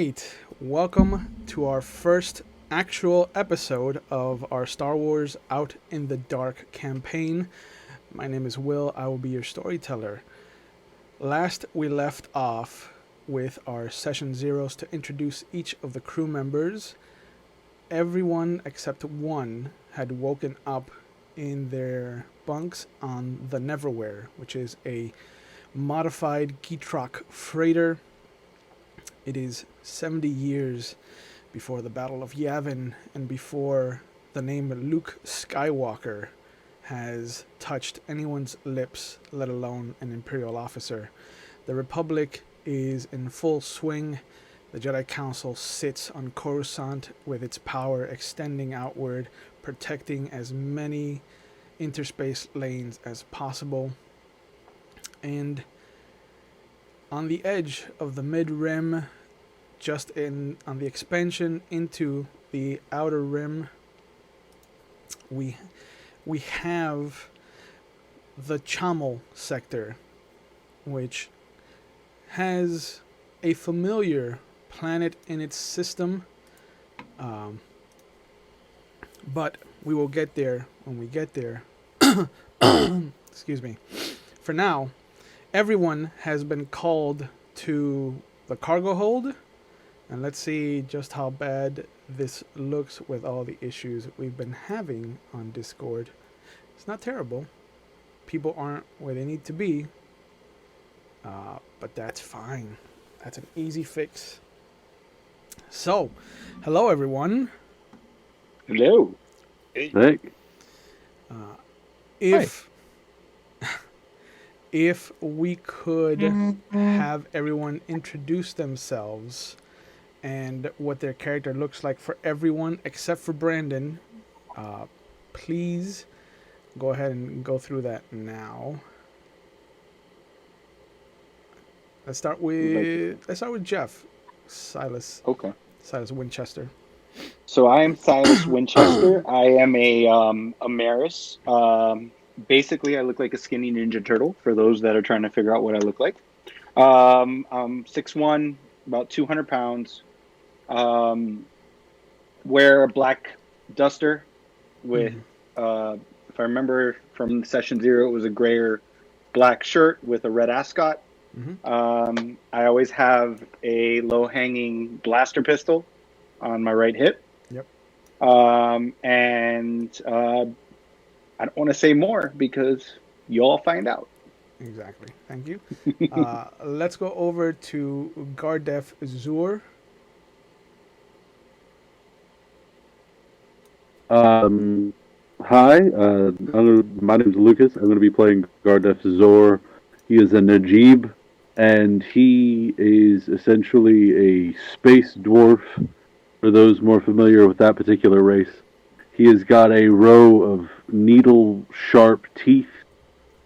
right, welcome to our first actual episode of our Star Wars Out in the Dark campaign. My name is Will, I will be your storyteller. Last, we left off with our session zeros to introduce each of the crew members. Everyone except one had woken up in their bunks on the Neverwhere, which is a modified Gitrok freighter. It is 70 years before the Battle of Yavin and before the name Luke Skywalker has touched anyone's lips, let alone an Imperial officer. The Republic is in full swing. The Jedi Council sits on Coruscant with its power extending outward, protecting as many interspace lanes as possible. And on the edge of the mid-rim, just on the expansion into the outer rim, we have the Chamel sector, which has a familiar planet in its system, but we will get there when we get there. Excuse me. For now, everyone has been called to the cargo hold, and let's see just how bad this looks with all the issues we've been having on Discord. It's not terrible. People aren't where they need to be, but that's fine. That's an easy fix. So, hello everyone. Hello. Hey. If if we could have everyone introduce themselves and what their character looks like for everyone except for Brandon, please go ahead and go through that now. Let's start with Jeff. Silas Winchester. So I am Silas Winchester. I am a Maris. Basically, I look like a skinny Ninja Turtle, for those that are trying to figure out what I look like. I'm 6'1", about 200 pounds. Wear a black duster with, if I remember from session 0, it was a gray or black shirt with a red ascot. I always have a low-hanging blaster pistol on my right hip. Yep. And I don't want to say more because you all find out. Exactly. Thank you. Let's go over to Gardef Zur. Hi, my name is Lucas. I'm going to be playing Gardef Zor. He is a Najib, and he is essentially a space dwarf, for those more familiar with that particular race. He has got a row of needle-sharp teeth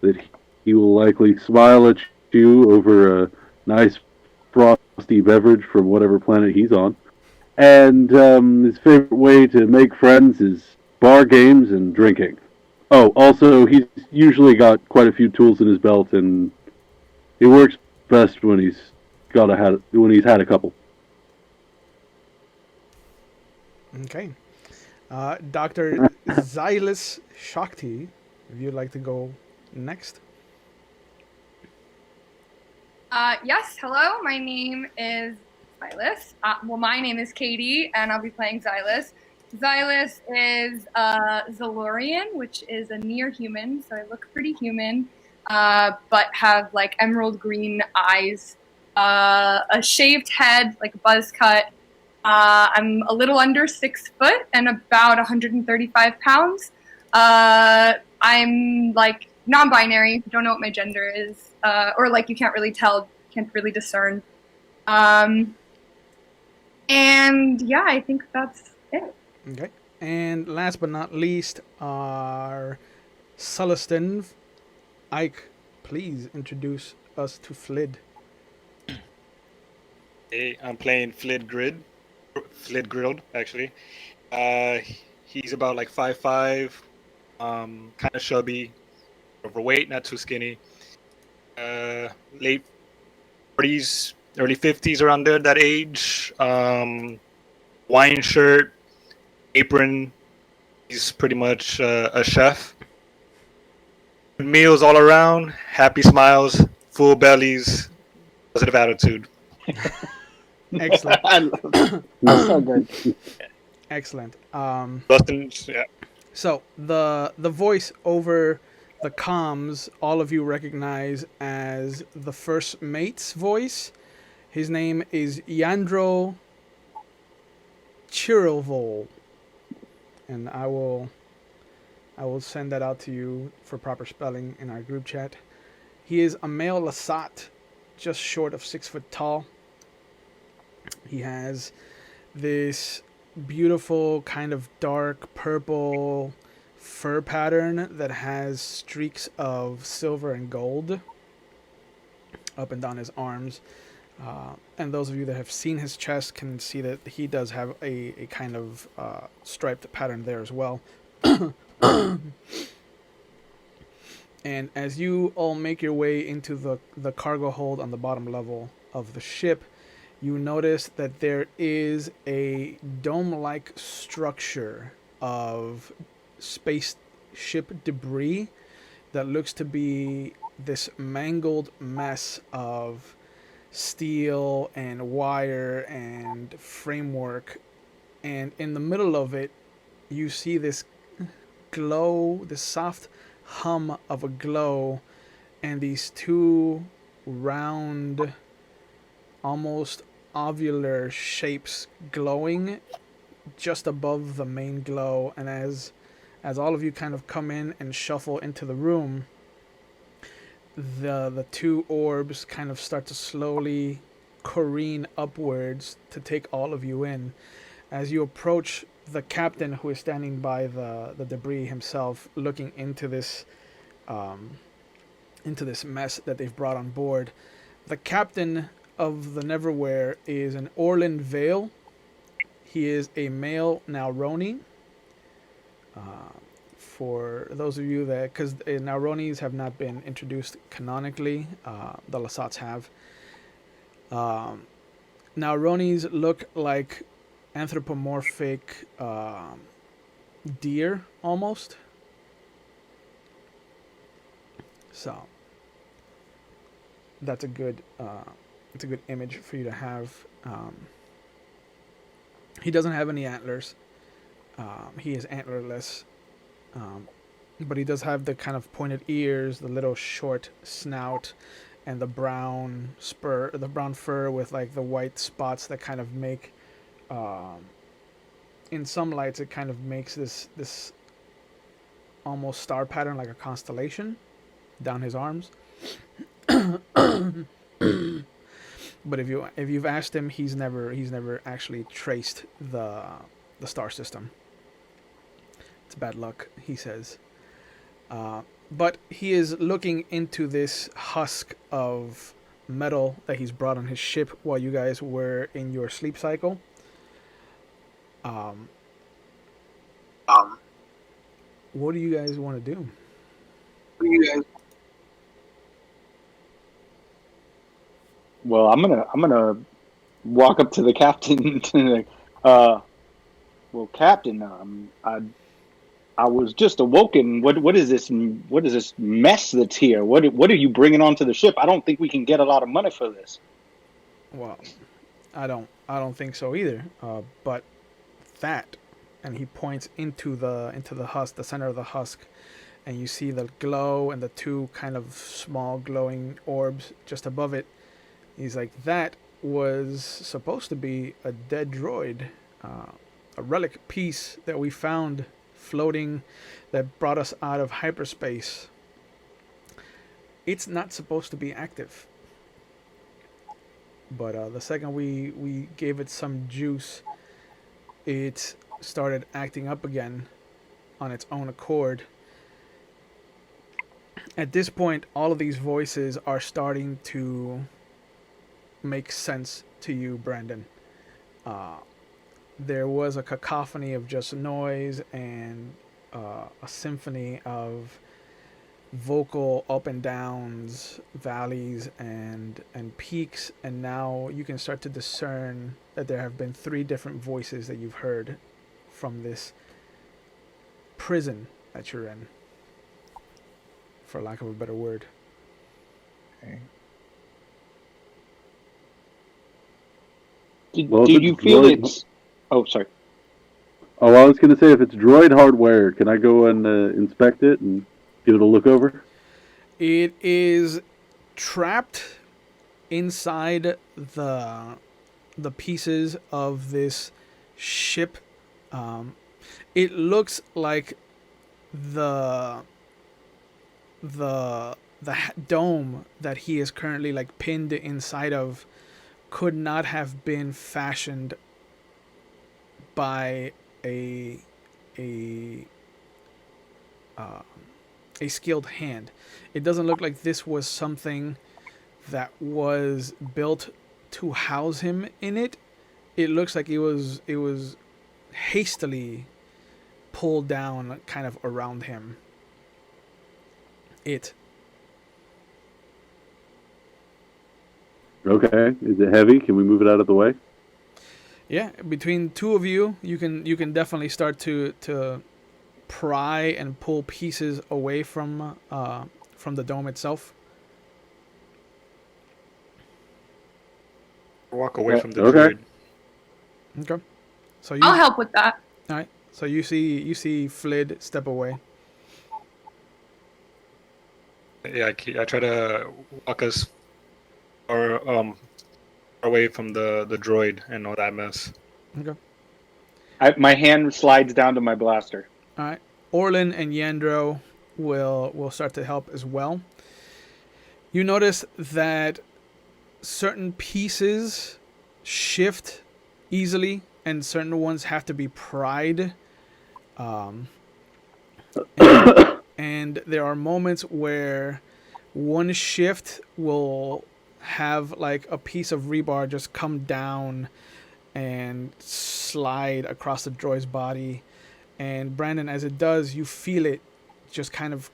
that he will likely smile at you over a nice frosty beverage from whatever planet he's on. And his favorite way to make friends is bar games and drinking. Oh, also, he's usually got quite a few tools in his belt, and he works best when he's had a couple. Okay. Dr. Xylus Shakti, if you'd like to go next. Yes, hello, my name is Xylus. My name is Katie, and I'll be playing Xylus. Xylus is a Zalorian, which is a near human, so I look pretty human, but have like emerald green eyes, a shaved head, like a buzz cut. I'm a little under 6 foot and about 135 pounds. I'm like non-binary, don't know what my gender is, or like you can't really tell, can't really discern. And yeah, I think that's it. Okay. And last but not least, our Celestin. Ike, please introduce us to Flid. Hey, I'm playing Flid Grilled, actually. He's about like 5'5", kind of chubby, overweight, not too skinny. Late 40s, early 50s, around there, that age. Wine shirt, apron. He's pretty much a chef. Meals all around, happy smiles, full bellies, positive attitude. Excellent. I love that. That's so good. Excellent. Bustin', yeah. So the voice over the comms, all of you recognize as the first mate's voice. His name is Yandro Chirovol, and I will send that out to you for proper spelling in our group chat. He is a male Lasat, just short of 6 foot tall. He has this beautiful kind of dark purple fur pattern that has streaks of silver and gold up and down his arms. And those of you that have seen his chest can see that he does have a kind of striped pattern there as well. And as you all make your way into the cargo hold on the bottom level of the ship, you notice that there is a dome-like structure of spaceship debris that looks to be this mangled mess of steel and wire and framework. And in the middle of it, you see this glow, this soft hum of a glow, and these two round, almost ovular shapes glowing just above the main glow. And as all of you kind of come in and shuffle into the room, the two orbs kind of start to slowly careen upwards to take all of you in. As you approach the captain, who is standing by the debris himself, looking into this mess that they've brought on board. The captain of the Neverwhere is an Orlin Vale. He is a male Nauroni. For those of you that, because Nauronis have not been introduced canonically, the Lasats have. Nauronis look like anthropomorphic deer almost. So that's a good image for you to have. He doesn't have any antlers. He is antlerless, but he does have the kind of pointed ears, the little short snout, and the brown fur with like the white spots that kind of make. In some lights, it kind of makes this almost star pattern, like a constellation, down his arms. But if you've asked him, he's never actually traced the star system. It's bad luck, he says. But he is looking into this husk of metal that he's brought on his ship while you guys were in your sleep cycle. What do you guys want to do? Well, I'm gonna walk up to the captain and like, well, Captain, I was just awoken. What is this? What is this mess that's here? What are you bringing onto the ship? I don't think we can get a lot of money for this. Well, I don't think so either. But that, and he points into the husk, the center of the husk, and you see the glow and the two kind of small glowing orbs just above it. He's like, that was supposed to be a dead droid, a relic piece that we found floating that brought us out of hyperspace. It's not supposed to be active. But the second we gave it some juice, it started acting up again on its own accord. At this point, all of these voices are starting to make sense to you, Brandon. There was a cacophony of just noise and a symphony of vocal up and downs, valleys and peaks, and now you can start to discern that there have been 3 different voices that you've heard from this prison that you're in, for lack of a better word. Okay. Did you feel it's? Oh, sorry. Oh, I was going to say, if it's droid hardware, can I go and inspect it and give it a look over? It is trapped inside the pieces of this ship. It looks like the dome that he is currently like pinned inside of could not have been fashioned by a a a skilled hand. It doesn't look like this was something that was built to house him in it. It looks like it was hastily pulled down kind of around him. Okay. Is it heavy? Can we move it out of the way? Yeah, between 2 of you, you can definitely start to pry and pull pieces away from the dome itself. Walk away from the Okay. droid. Okay. So I'll help with that. All right. So you see Flid step away. Yeah, I try to walk us or away from the droid and all that mess. Okay. My hand slides down to my blaster. All right. Orlin and Yandro will start to help as well. You notice that certain pieces shift easily, and certain ones have to be pried. And there are moments where one shift will have like a piece of rebar just come down and slide across the droid's body. And Brandon, as it does, you feel it just kind of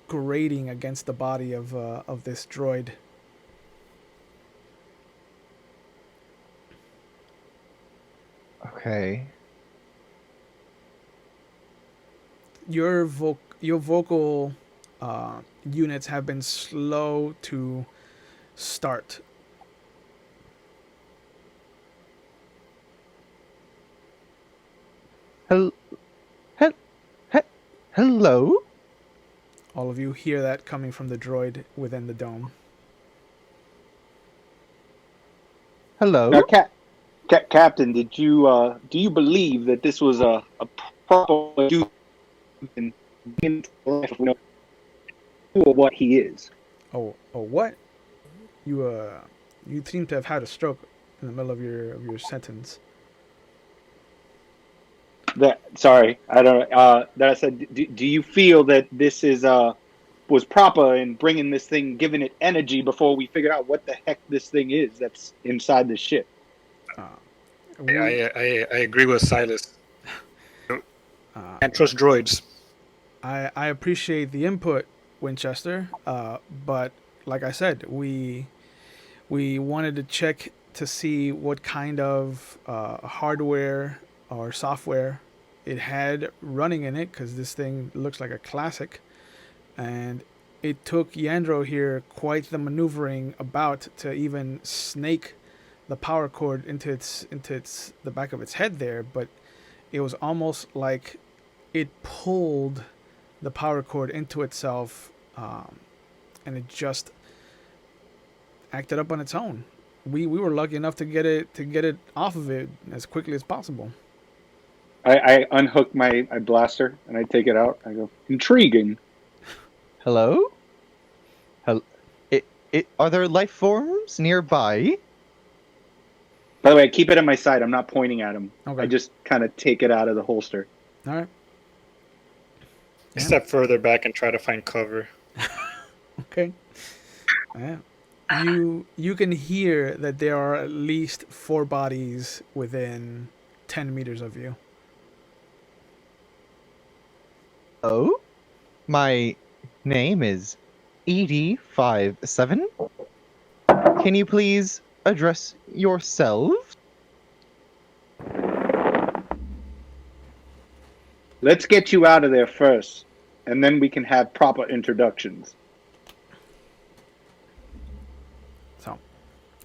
grating against the body of this droid. Okay. Your vocal units have been slow to start. Hello? All of you hear that coming from the droid within the dome. Hello? Now, Captain, do you believe that this was a proper do in life of what he is? Oh, what? You seem to have had a stroke in the middle of your sentence. Sorry, I don't. That I said. Do you feel that this is was proper in bringing this thing, giving it energy before we figured out what the heck this thing is that's inside the ship? I agree with Silas. Can't trust droids. I appreciate the input, Winchester. But like I said, we wanted to check to see what kind of hardware or software it had running in it, because this thing looks like a classic, and it took Yandro here quite the maneuvering about to even snake the power cord into the back of its head there, but it was almost like it pulled the power cord into itself, and it just acted up on its own. We were lucky enough to get it off of it as quickly as possible. I unhook my blaster and I take it out. I go, intriguing. Hello? Are there life forms nearby? By the way, I keep it at my side. I'm not pointing at him. Okay. I just kind of take it out of the holster. All right. I step further back and try to find cover. Okay. Yeah. You can hear that there are at least 4 bodies within 10 meters of you. Oh? My name is ED57. Can you please address yourself? Let's get you out of there first, and then we can have proper introductions. So,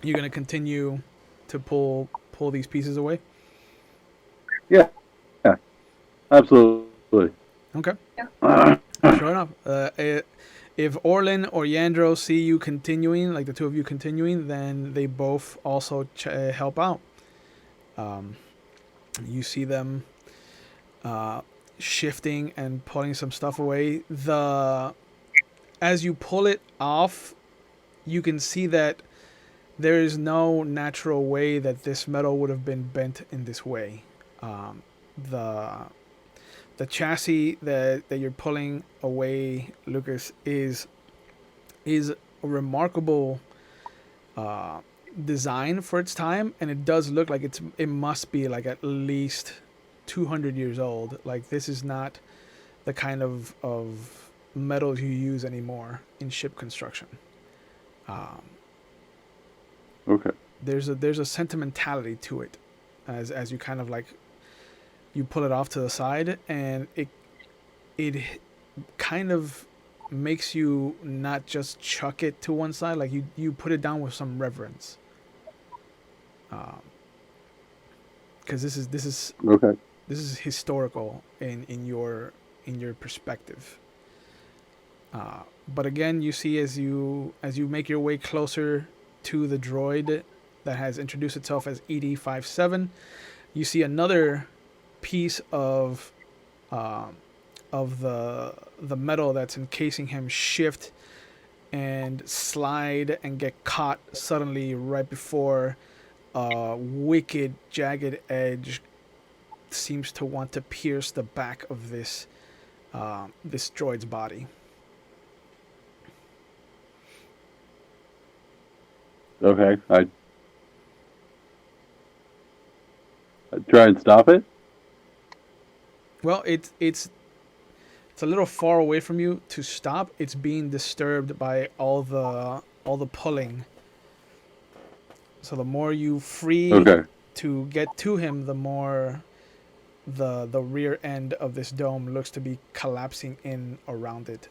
you're gonna continue to pull these pieces away. Yeah, absolutely. Okay. Sure enough. If Orlin or Yandro see you continuing, like the two of you continuing, then they both also help out. You see them shifting and pulling some stuff away. As you pull it off, you can see that there is no natural way that this metal would have been bent in this way. The chassis that you're pulling away, Lucas, is a remarkable design for its time, and it does look like it must be like at least 200 years old. Like, this is not the kind of metals you use anymore in ship construction. Okay. There's a sentimentality to it, as you kind of like, you pull it off to the side, and it kind of makes you not just chuck it to one side, like you put it down with some reverence, because this is Okay. this is historical in your perspective. But again, you see as you make your way closer to the droid that has introduced itself as ED57, you see another piece of the metal that's encasing him shift and slide and get caught suddenly right before a wicked jagged edge seems to want to pierce the back of this droid's body. Okay. I try and stop it. Well, it's a little far away from you to stop. It's being disturbed by all the pulling. So the more you free to get to him, the more the rear end of this dome looks to be collapsing in around it.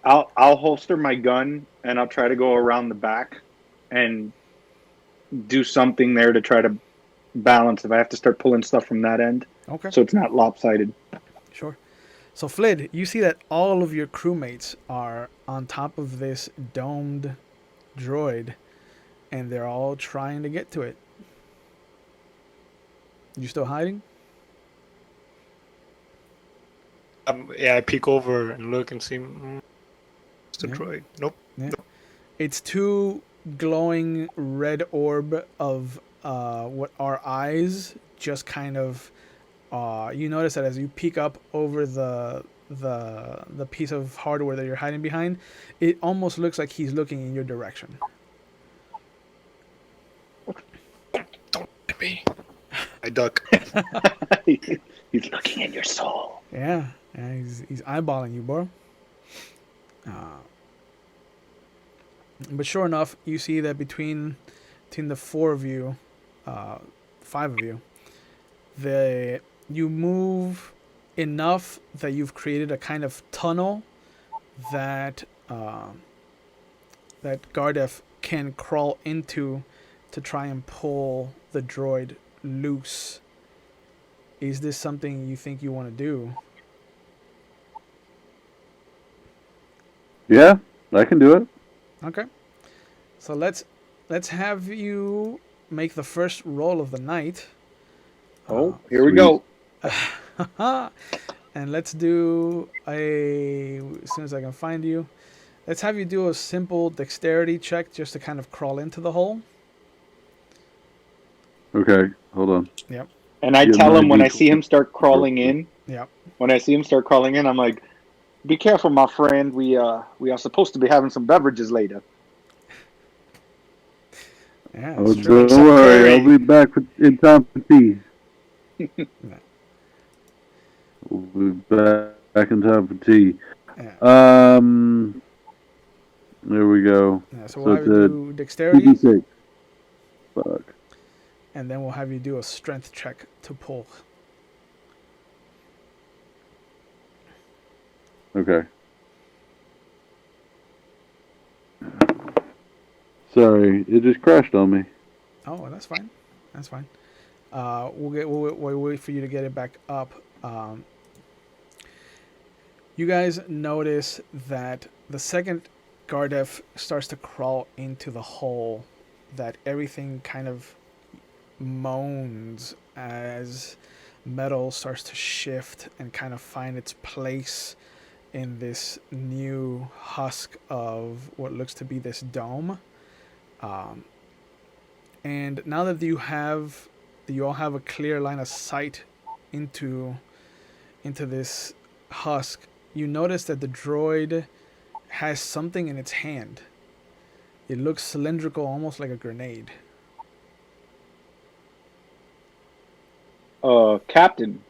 I'll holster my gun and I'll try to go around the back and do something there to try to balance if I have to start pulling stuff from that end. Okay. So it's not lopsided. Sure. So Flid, you see that all of your crewmates are on top of this domed droid, and they're all trying to get to it. You still hiding? Yeah, I peek over and look and see. It's the droid. Nope. Yeah. Nope. It's two glowing red orb of what are eyes, just kind of. You notice that as you peek up over the piece of hardware that you're hiding behind, it almost looks like he's looking in your direction. Don't hit me. I duck. He's looking in your soul. Yeah, he's eyeballing you, bro. But sure enough, you see that between the four of you, five of you, you move enough that you've created a kind of tunnel that Gardef can crawl into to try and pull the droid loose. Is this something you think you want to do? Yeah, I can do it. Okay. So let's have you make the first roll of the night. Oh, here we go. And let's do as soon as I can find you, let's have you do a simple dexterity check just to kind of crawl into the hole. Okay, hold on. Yep. And I tell him when I see him start crawling in. Yep. When I see him start crawling in, I'm like, "Be careful, my friend. We are supposed to be having some beverages later." Yeah. Oh, True. don't worry, I'll be back in time for tea. We'll be back in time for tea. Yeah. There we go. Yeah, so So we'll have it's you a do dexterity, 2d6. Fuck. and then we'll have you do a strength check to pull. Okay. Sorry, it just crashed on me. Oh, that's fine. That's fine. We'll wait for you to get it back up. You guys notice that the second Gardef starts to crawl into the hole, that everything kind of moans as metal starts to shift and kind of find its place in this new husk of what looks to be this dome. And now that you all have a clear line of sight into this husk, you notice that the droid has something in its hand. It looks cylindrical, almost like a grenade. Captain,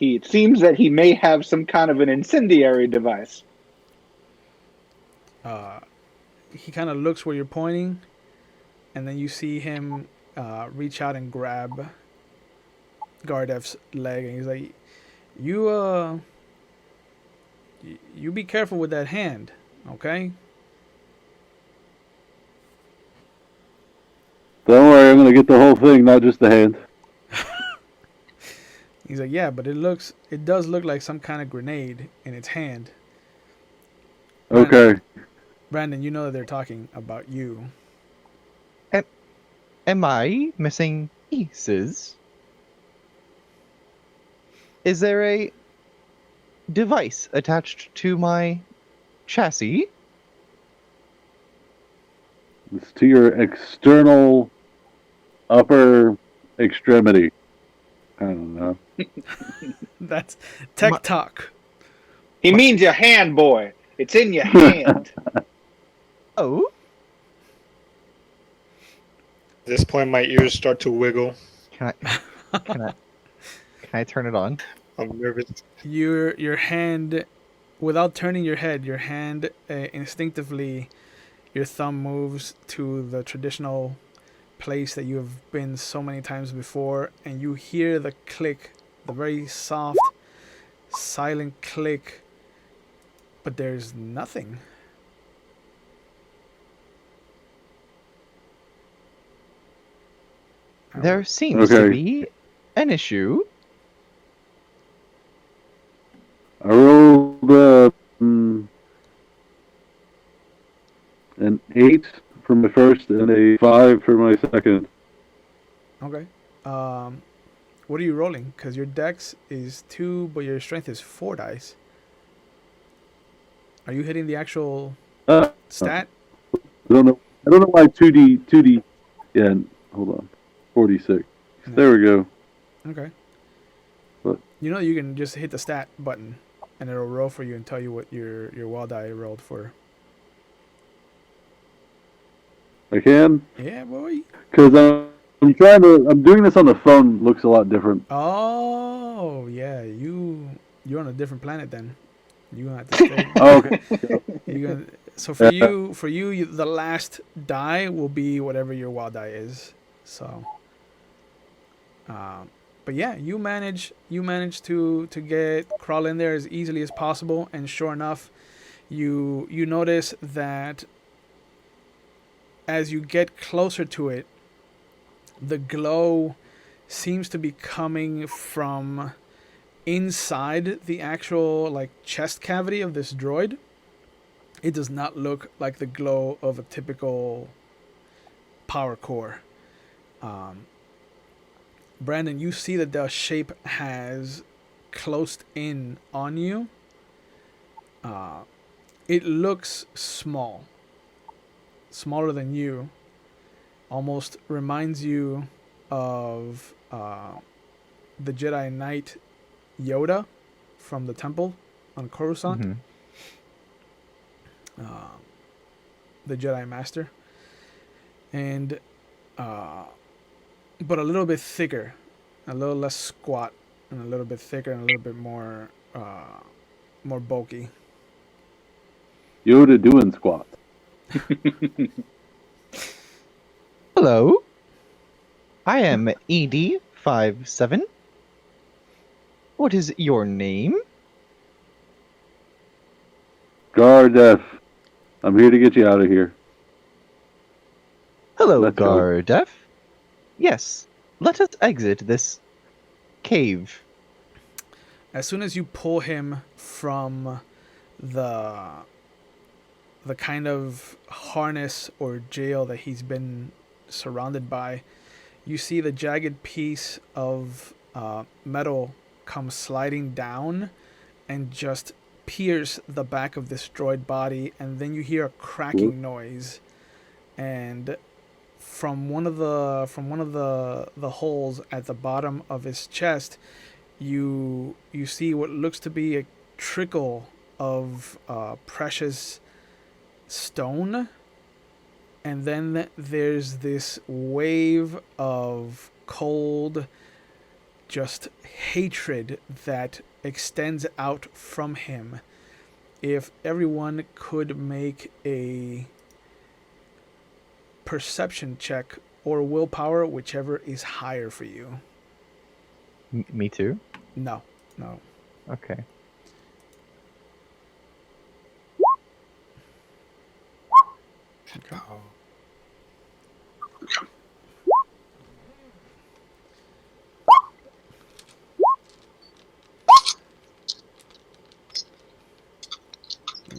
it seems that he may have some kind of an incendiary device. He kind of looks where you're pointing, and then you see him reach out and grab Gardef's leg, and he's like, "You you be careful with that hand, okay?" Don't worry, I'm gonna get the whole thing, not just the hand. He's like, "Yeah, but it does look like some kind of grenade in its hand." Okay. Brandon, you know that they're talking about you. Am I missing pieces? Is there a device attached to my chassis? It's to your external upper extremity. I don't know. That's tech talk. He means your hand, boy. It's in your hand. Oh, At this point, my ears start to wiggle. can I turn it on? I'm nervous. Your hand, without turning your head, your hand instinctively, your thumb moves to the traditional place that you have been so many times before, and you hear the click, the very soft, silent click, but there's nothing. There seems to Okay. be an issue. I rolled an 8 for my first and a 5 for my second. Okay. What are you rolling? Because your dex is 2, but your strength is 4 dice. Are you hitting the actual stat? I don't know why 2D. Yeah, hold on. 46. Yeah. There we go. Okay. What? You know you can just hit the stat button, and it'll roll for you and tell you what your wild die rolled for. I can? Yeah, boy. Because I'm doing this on the phone. Looks a lot different. Oh, yeah. You're on a different planet then. You gonna have to stay. Oh, okay. So for you, the last die will be whatever your wild die is. So, but yeah, you manage to crawl in there as easily as possible, and sure enough, you notice that as you get closer to it, the glow seems to be coming from inside the actual like chest cavity of this droid. It does not look like the glow of a typical power core. Brandon, you see that the shape has closed in on you. It looks small, smaller than you. Almost reminds you of the Jedi Knight Yoda from the temple on Coruscant. Mm-hmm. The Jedi Master. And but a little bit thicker, a little less squat, and a little bit thicker, and a little bit more bulky. Yoda doing squats. Hello. I am ED57. What is your name? Gardef, I'm here to get you out of here. Hello, Let's go. Gardef. Yes, let us exit this cave. As soon as you pull him from the kind of harness or jail that he's been surrounded by, you see the jagged piece of metal come sliding down and just pierce the back of this droid body, and then you hear a cracking noise, and from one of the holes at the bottom of his chest, you see what looks to be a trickle of precious stone, and then there's this wave of cold, just hatred that extends out from him. If everyone could make a perception check or willpower, whichever is higher for you. Me too? No. Okay. Okay.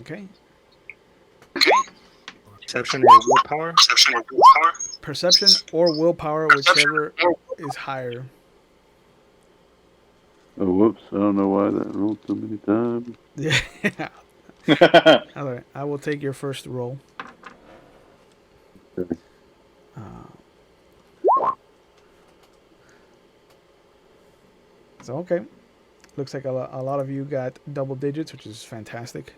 Okay. Perception or willpower? Perception or willpower, whichever is higher. Oh, whoops. I don't know why that rolled so many times. Yeah. All right. I will take your first roll. Okay. So, okay. Looks like a lot of you got double digits, which is fantastic.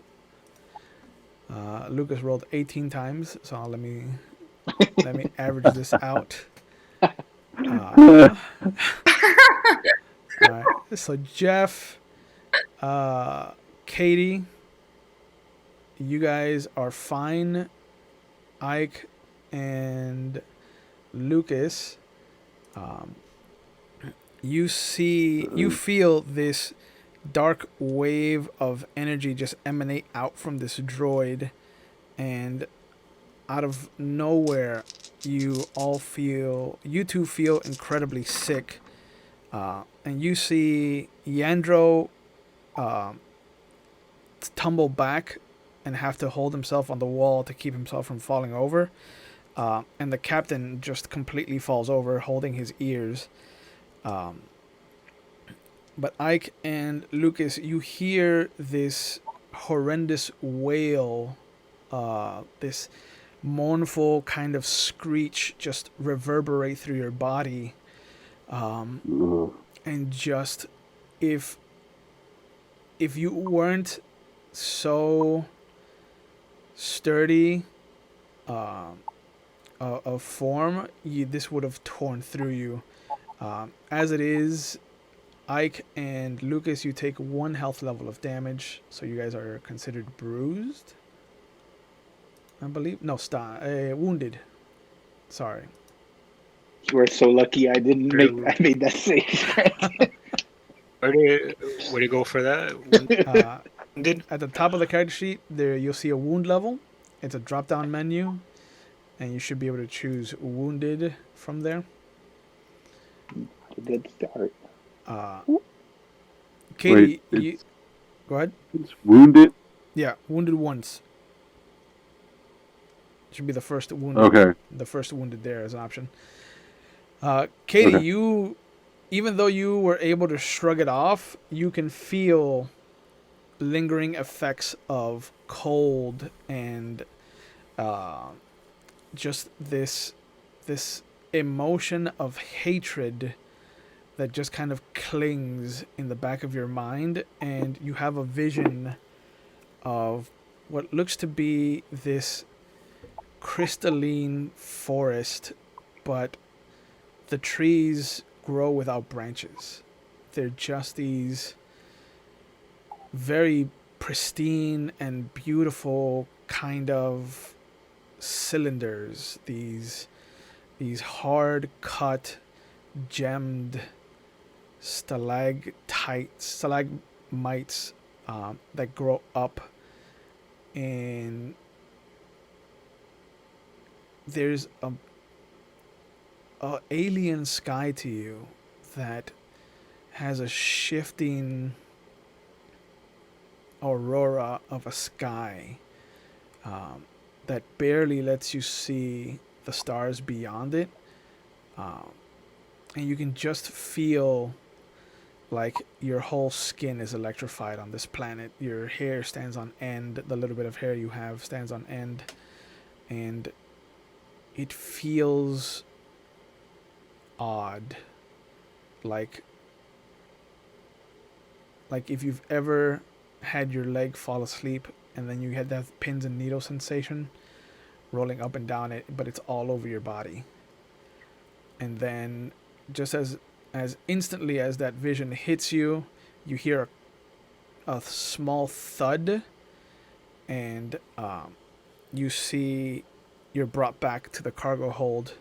Lucas rolled 18 times, so let me average this out. All right. So Jeff, Katie, you guys are fine. Ike and Lucas, you feel this dark wave of energy just emanate out from this droid, and out of nowhere you two feel incredibly sick, and you see Yandro tumble back and have to hold himself on the wall to keep himself from falling over, and the captain just completely falls over holding his ears. But Ike and Lucas, you hear this horrendous wail, this mournful kind of screech just reverberate through your body. And just, if you weren't so sturdy of form, this would have torn through you. As it is, Ike and Lucas, you take 1 health level of damage, so you guys are considered bruised, I believe. No, wounded. Sorry. We're so lucky I made that save. Where do you go for that? Wounded? At the top of the character sheet, there you'll see a wound level. It's a drop-down menu, and you should be able to choose wounded from there. A good start. Katie, Wait, go ahead. It's wounded? Yeah, wounded once. Should be the first wounded. Okay. The first wounded there as an option. Katie, Okay. you, even though you were able to shrug it off, you can feel lingering effects of cold and just this emotion of hatred that just kind of clings in the back of your mind, and you have a vision of what looks to be this crystalline forest, but the trees grow without branches. They're just these very pristine and beautiful kind of cylinders, these hard cut, gemmed stalagmites that grow up, and there's a alien sky to you that has a shifting aurora of a sky that barely lets you see the stars beyond it, and you can just feel like your whole skin is electrified on this planet. Your hair stands on end, the little bit of hair you have stands on end, and it feels odd, like if you've ever had your leg fall asleep and then you had that pins and needle sensation rolling up and down it, but it's all over your body. And then just as instantly as that vision hits you, you hear a small thud, and you see you're brought back to the cargo hold.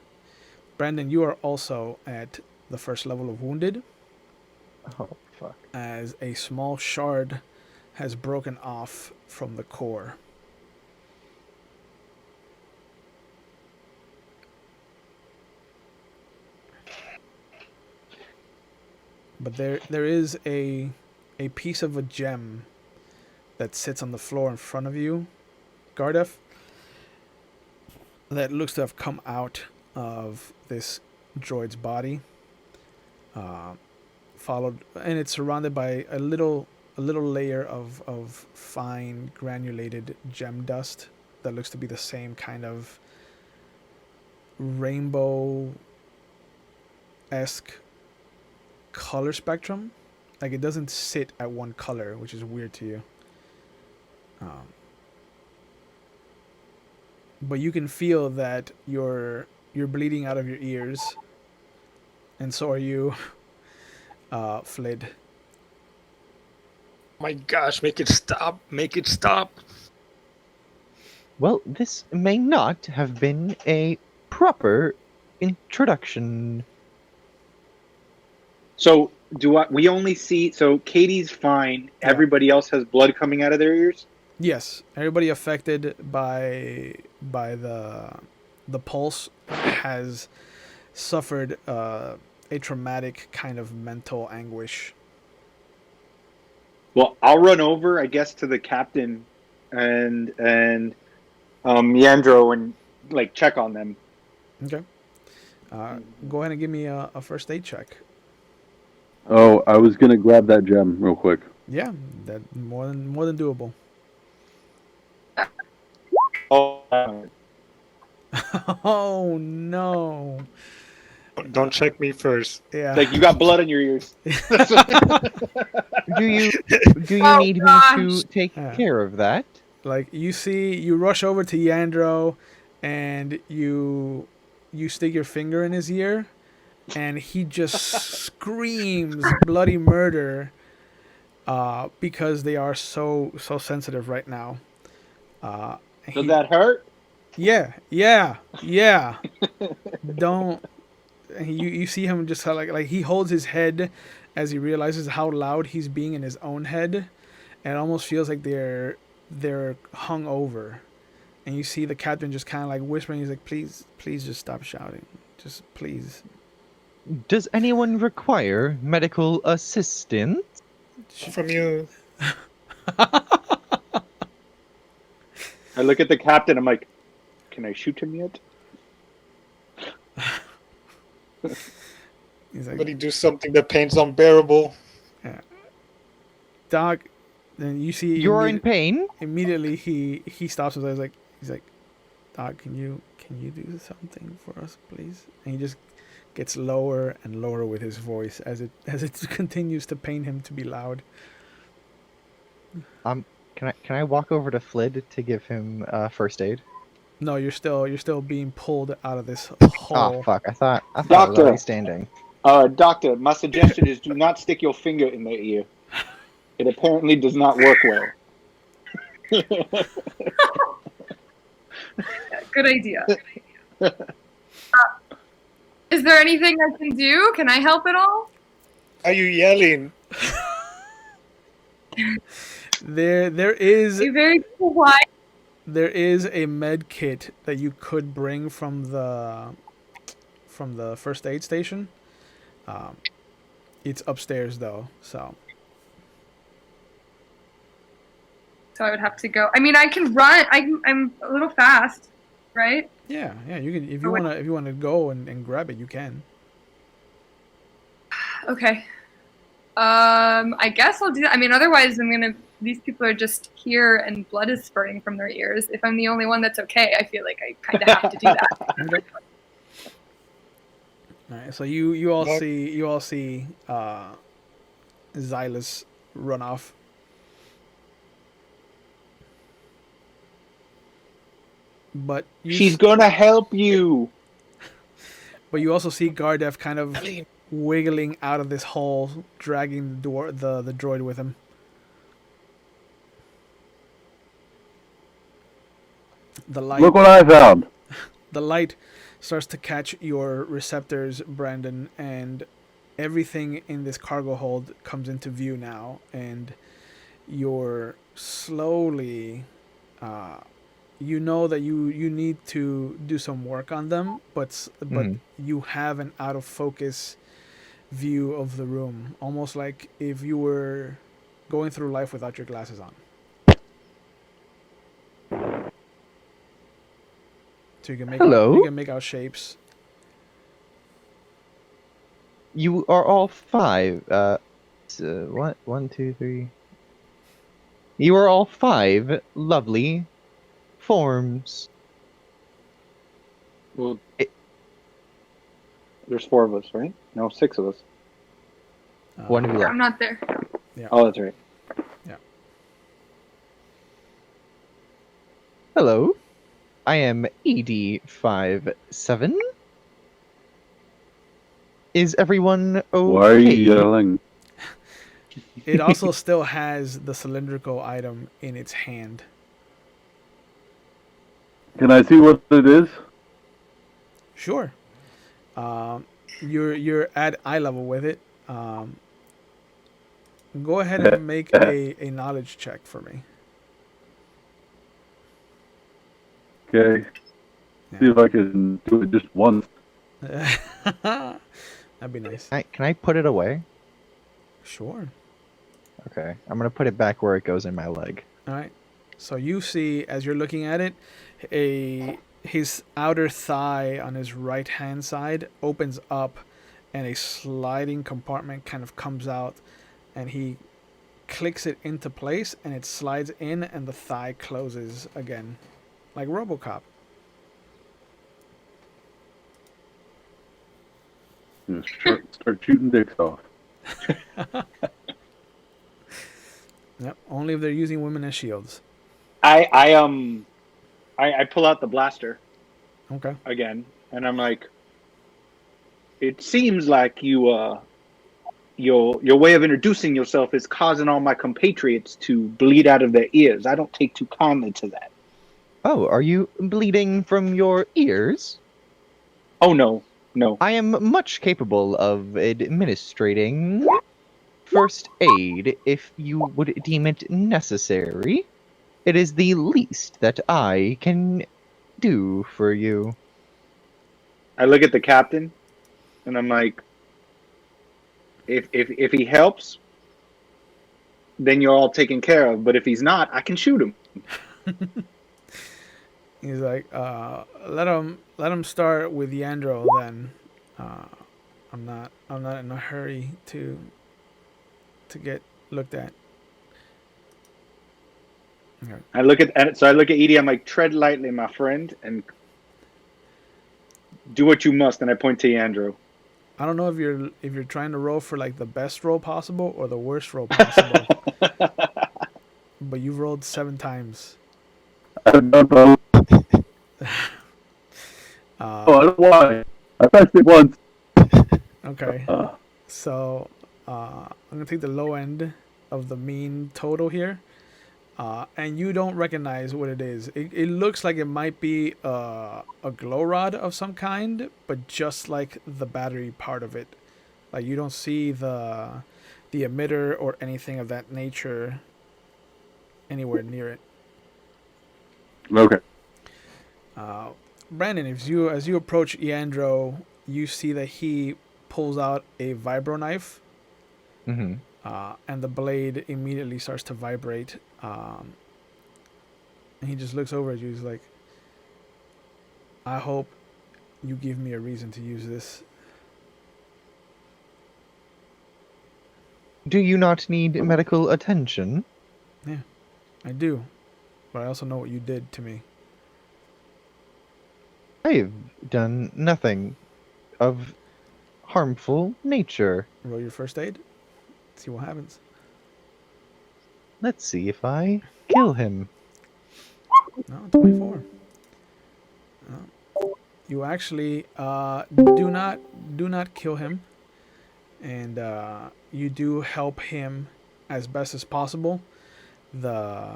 Brandon, you are also at the first level of wounded. Oh, fuck. As a small shard has broken off from the core. But there is a piece of a gem that sits on the floor in front of you, Gardef, that looks to have come out of this droid's body, followed, and it's surrounded by a little layer of fine granulated gem dust that looks to be the same kind of rainbow-esque color spectrum. Like, it doesn't sit at one color, which is weird to you. But you can feel that you're bleeding out of your ears, and so are you, Flid. My gosh, make it stop! Make it stop! Well, this may not have been a proper introduction. So we only see, so Katie's fine, Yeah. everybody else has blood coming out of their ears? Yes, everybody affected by the pulse has suffered a traumatic kind of mental anguish. Well, I'll run over, I guess, to the captain and Leandro and like check on them. Okay. Go ahead and give me a first aid check. Oh, I was gonna grab that gem real quick. Yeah, that more than doable. Oh, Oh no. Don't check me first. Yeah. like you got blood in your ears. Do you Oh, need me gosh. to take Yeah. care of that? Like, you rush over to Yandro and you stick your finger in his ear and he just screams bloody murder because they are so sensitive right now. Does that hurt? Yeah. Don't. You see him just like he holds his head as he realizes how loud he's being in his own head, and it almost feels like they're hung over. And you see the captain just kind of like whispering. He's like, "Please just stop shouting. Just please." Does anyone require medical assistance? From you. I look at the captain, I'm like, can I shoot him yet? He's Somebody like, do something. The pain's unbearable. "Doc." Then you see You're in pain? immediately he stops himself. He's like, "Doc, can you do something for us, please?" And he just gets lower and lower with his voice as it continues to pain him to be loud. Can I walk over to Flid to give him first aid? No, you're still being pulled out of this hole. Oh fuck! I thought I was Doctor. already standing. Doctor, my suggestion is do not stick your finger in their ear. It apparently does not work well. Good idea. Is there anything I can do? Can I help at all? Are you yelling? There is You're very quiet. a med kit that you could bring from the first aid station. It's upstairs though, so. So I would have to go. I mean, I can run. I'm a little fast, right? Yeah. You can if you wanna go and grab it, you can. Okay. I guess I'll do that. I mean, otherwise, these people are just here and blood is spurting from their ears. If I'm the only one that's okay, I feel like I kind of have to do that. Okay. All right. So you all see Xylus run off. But She's gonna help you. But you also see Gardef kind of wiggling out of this hole, dragging the droid with him. The light. Look what I found. The light starts to catch your receptors, Brandon, and everything in this cargo hold comes into view now, and you're slowly. You know that you need to do some work on them, but you have an out of focus view of the room, almost like if you were going through life without your glasses on. So you can make out shapes. You are all 5. What? 1, 2, 3. You are all 5 lovely forms. Well, there's 4 of us, right? No, 6 of us. One of you left. I'm not there. Yeah. Oh, that's right. Yeah. Hello. I am ED57. Is everyone okay? Why are you yelling? It also still has the cylindrical item in its hand. Can I see what it is? Sure. You're at eye level with it. Go ahead and make a knowledge check for me. Okay. Yeah. See if I can do it just once. That'd be nice. Can I put it away? Sure. Okay. I'm going to put it back where it goes in my leg. All right. So you see, as you're looking at it, his outer thigh on his right hand side opens up, and a sliding compartment kind of comes out, and he clicks it into place, and it slides in, and the thigh closes again, like RoboCop. Start shooting dicks off. Yep. Only if they're using women as shields. I pull out the blaster Okay. again, and I'm like, it seems like your way of introducing yourself is causing all my compatriots to bleed out of their ears. I don't take too kindly to that. Oh, are you bleeding from your ears? Oh, no. I am much capable of administrating first aid if you would deem it necessary. It is the least that I can do for you. I look at the captain, and I'm like, if he helps, then you're all taken care of. But if he's not, I can shoot him. He's like, let him start with Yandro then. I'm not in a hurry to get looked at. Okay. I look at Edie. I'm like, tread lightly, my friend, and do what you must. And I point to Yandro. I don't know if you're trying to roll for like the best roll possible or the worst roll possible. But you've rolled 7 times. I've done both. I don't know why. I pressed it once. Okay. So I'm gonna take the low end of the mean total here. and you don't recognize what it is. It looks like it might be a glow rod of some kind, but just like the battery part of it. Like you don't see the emitter or anything of that nature anywhere near it. Okay. Brandon, as you approach Yandro, you see that he pulls out a vibro knife, Mm-hmm. and the blade immediately starts to vibrate. And he just looks over at you. He's like, "I hope you give me a reason to use this." Do you not need medical attention? Yeah, I do, but I also know what you did to me. I have done nothing of harmful nature. Roll your first aid. See what happens. Let's see if I kill him. No, 24. You actually do not kill him, and you do help him as best as possible. The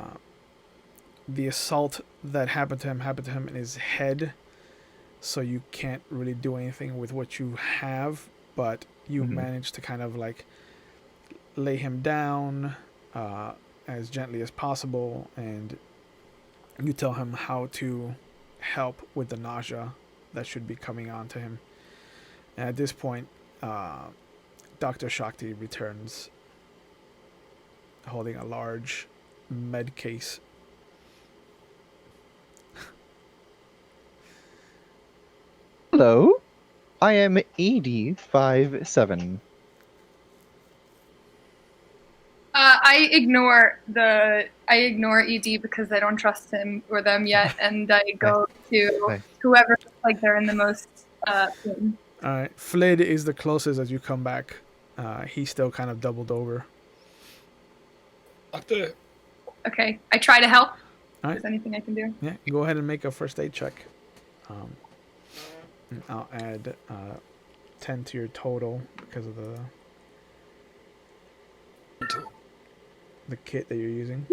the assault that happened to him in his head, so you can't really do anything with what you have, but you Mhm. manage to kind of like lay him down as gently as possible, and you tell him how to help with the nausea that should be coming on to him. And at this point, Dr. Shakti returns holding a large med case. Hello, I am ED57. I ignore ED because I don't trust him or them yet, and I go to Nice. whoever looks like they're in the most pain. All right, Flid is the closest as you come back. He's still kind of doubled over. Doctor, Okay, I try to help. All Is right, there anything I can do? yeah, go ahead and make a first aid check. And I'll add 10 to your total because of the kit that you're using.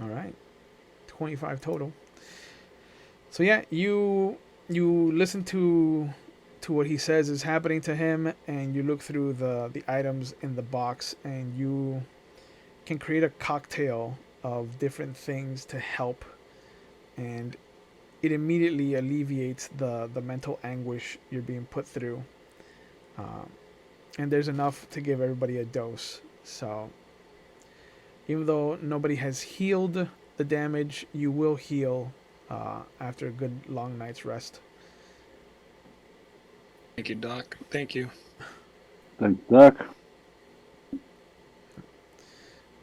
All right, 25 total. So yeah, you listen to what he says is happening to him, and you look through the items in the box, and you can create a cocktail of different things to help, and it immediately alleviates the mental anguish you're being put through. And there's enough to give everybody a dose. So even though nobody has healed the damage, you will heal after a good long night's rest. thank you, Doc. Thank you. Thanks, Doc.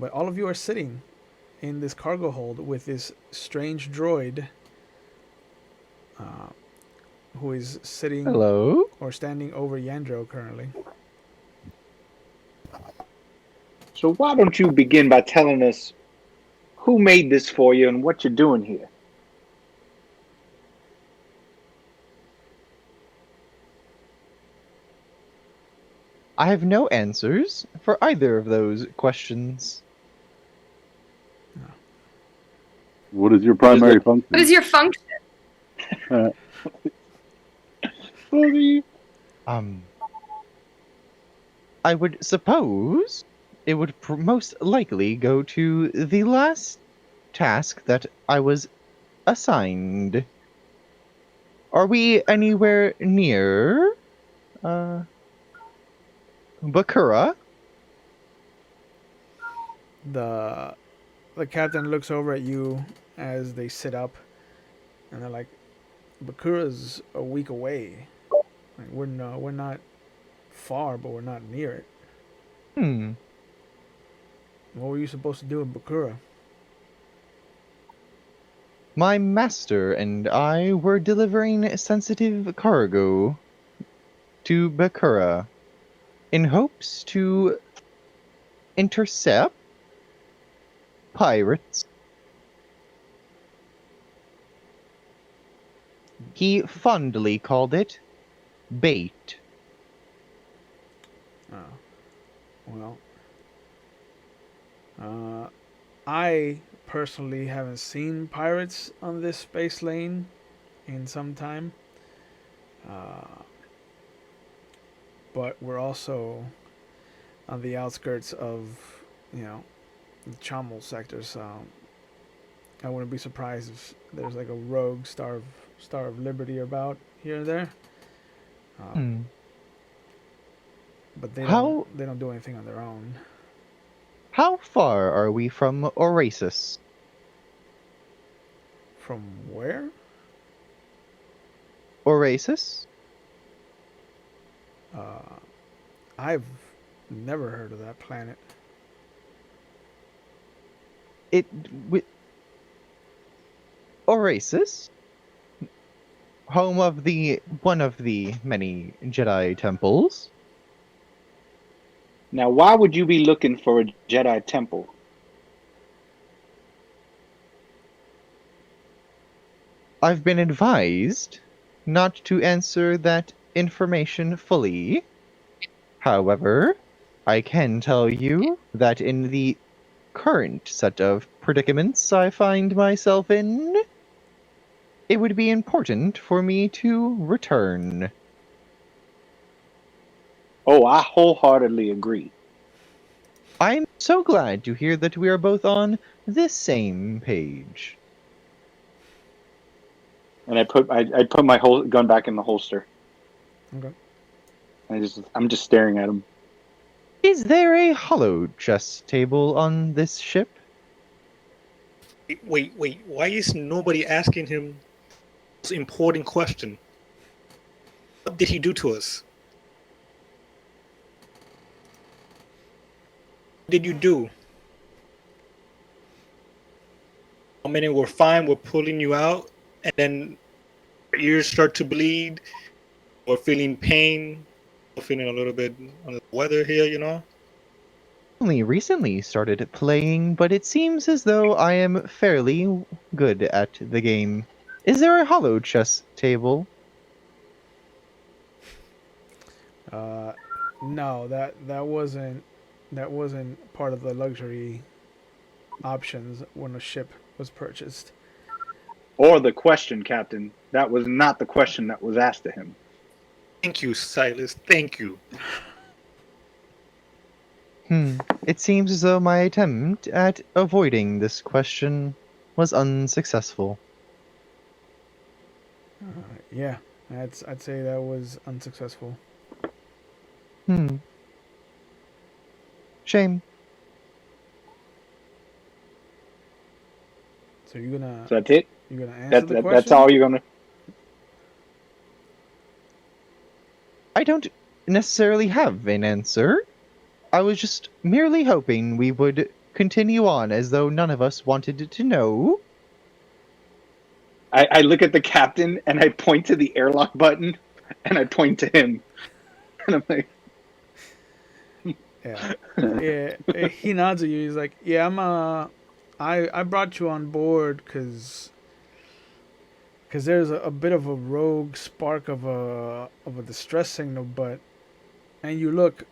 But all of you are sitting in this cargo hold with this strange droid who is sitting Hello? or standing over Yandro currently. So why don't you begin by telling us who made this for you and what you're doing here? I have no answers for either of those questions. What is your primary function? What is your function? Funny. I would suppose it would most likely go to the last task that I was assigned. Are we anywhere near Bakura? The captain looks over at you as they sit up, and they're like, "Bakura's a week away. Like, we're not far, but we're not near it. What were you supposed to do in Bakura?" My master and I were delivering sensitive cargo to Bakura in hopes to intercept pirates. He fondly called it bait. Oh, well, I personally haven't seen pirates on this space lane in some time. But we're also on the outskirts of, the Chamel sector, so I wouldn't be surprised if there's like a rogue Star of Liberty about here and there. Hmm. But How they don't do anything on their own. how far are we from Oasis? From where? Oasis? I've never heard of that planet. Oasis? Home of one of the many Jedi temples. Now, why would you be looking for a Jedi temple? I've been advised not to answer that information fully. However, I can tell you that in the current set of predicaments I find myself in, it would be important for me to return. Oh, I wholeheartedly agree. I'm so glad to hear that we are both on this same page. And I put my whole gun back in the holster. Okay. I'm just staring at him. Is there a hollow chess table on this ship? Wait. Why is nobody asking him this important question? What did he do to us? What did you do? I mean, we're fine. We're pulling you out, and then your ears start to bleed. We're feeling pain. We're feeling a little bit under the weather here, you know. Only recently started playing, but it seems as though I am fairly good at the game. Is there a hollow chess table? No, that wasn't part of the luxury options when a ship was purchased. Or the question, Captain. That was not the question that was asked to him. Thank you, Silas. Thank you. It seems as though my attempt at avoiding this question was unsuccessful. Yeah, I'd say that was unsuccessful. Shame. So you're gonna So that's it? you're gonna answer the question? That's all you're gonna... I don't necessarily have an answer. I was just merely hoping we would continue on as though none of us wanted to know. I look at the captain and I point to the airlock button and I point to him. And I'm like... Yeah. He nods at you. He's like, "Yeah, I brought you on board because there's a bit of a rogue spark of a distress signal, and you look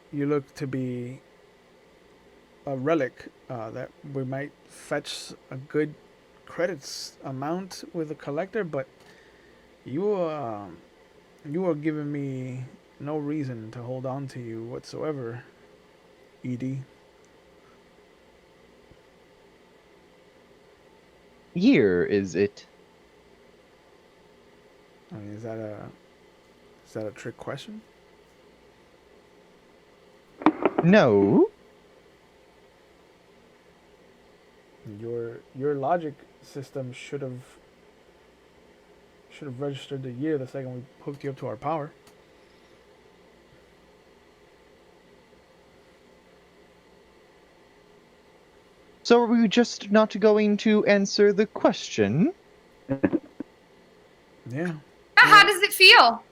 to be a relic that we might fetch a good credits amount with a collector, but you are giving me no reason to hold on to you whatsoever, Edie." Year is it? I mean, is that a trick question? No. Your logic system should have registered the year the second we hooked you up to our power. So are we just not going to answer the question? Yeah. How does it feel?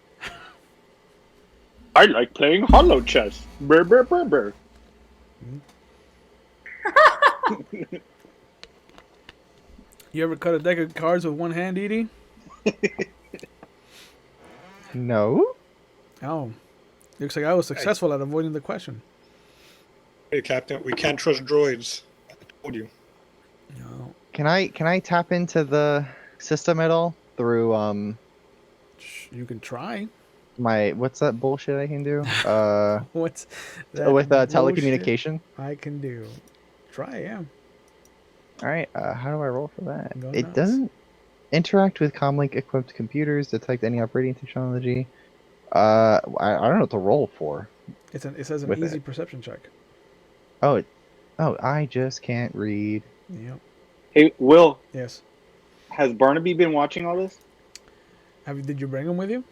I like playing hollow chess. Brr, brr, brr, brr. You ever cut a deck of cards with one hand, Edie? No. Oh. Looks like I was successful at avoiding the question. Hey, Captain, we can't trust droids. told you. No, Can I tap into the system at all through you can try. my what's that bullshit I can do? What's that With bullshit telecommunication. I can do? Try, yeah. All right. How do I roll for that? Go It nuts. doesn't interact with comlink equipped computers. Detect any operating technology. I don't know what to roll for It says an with easy it. perception check. Oh, I just can't read. Yep. Hey, Will, Yes. has Barnaby been watching all this? Did you bring him with you?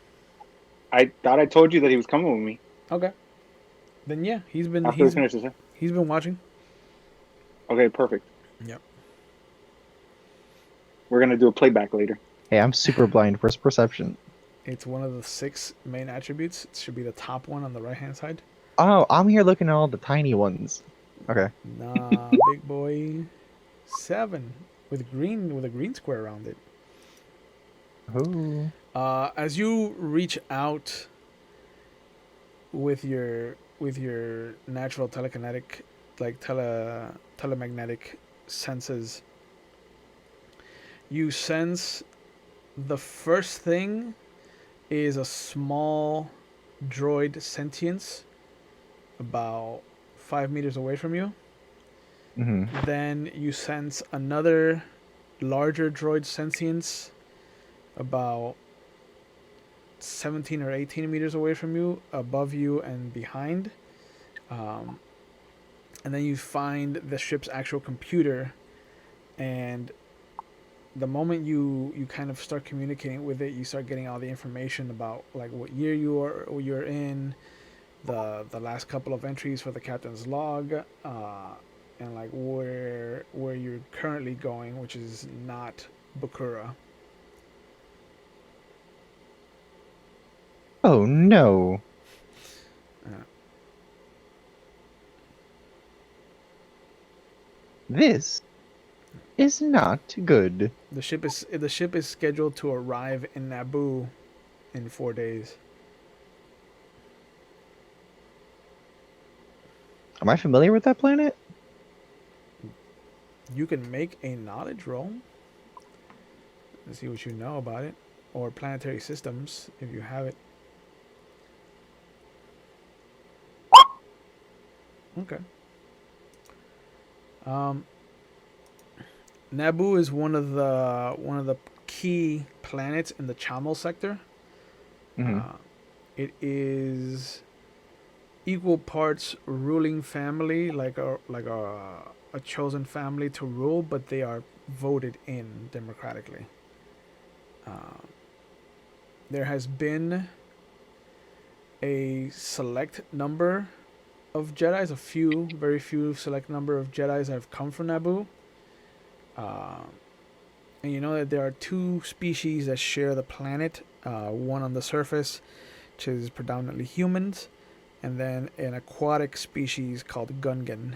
I thought I told you that he was coming with me Okay. Then yeah, after we finish this. he's been watching. Okay, perfect. Yep. We're gonna do a playback later. Hey, I'm super blind. Where's perception? It's one of the 6 main attributes. It should be the top one on the right hand side. Oh, I'm here looking at all the tiny ones. Okay. Nah, big boy. 7 with a green square around it. Ooh. As you reach out with your natural telekinetic, like telemagnetic senses, you sense the first thing is a small droid sentience about 5 meters away from you. Hmm. Then you sense another larger droid sentience about 17 or 18 meters away from you, above you and behind. And then you find the ship's actual computer, and the moment you kind of start communicating with it, you start getting all the information about like what year you're in, the last couple of entries for the captain's log, and like where you're currently going, which is not Bakura. Oh no. Uh, This is not good. the ship is scheduled to arrive in Naboo in 4 days. Am I familiar with that planet? You can make a knowledge roll to see what you know about it, or planetary systems if you have it. Okay. Naboo is one of the key planets in the Chamel sector. Hmm. It is equal parts ruling family, like a chosen family to rule, but they are voted in democratically. There has been a select number of Jedi's, very few select number of Jedi's that have come from Naboo. And you know that there are 2 species that share the planet, one on the surface, which is predominantly humans, and then an aquatic species called Gungan,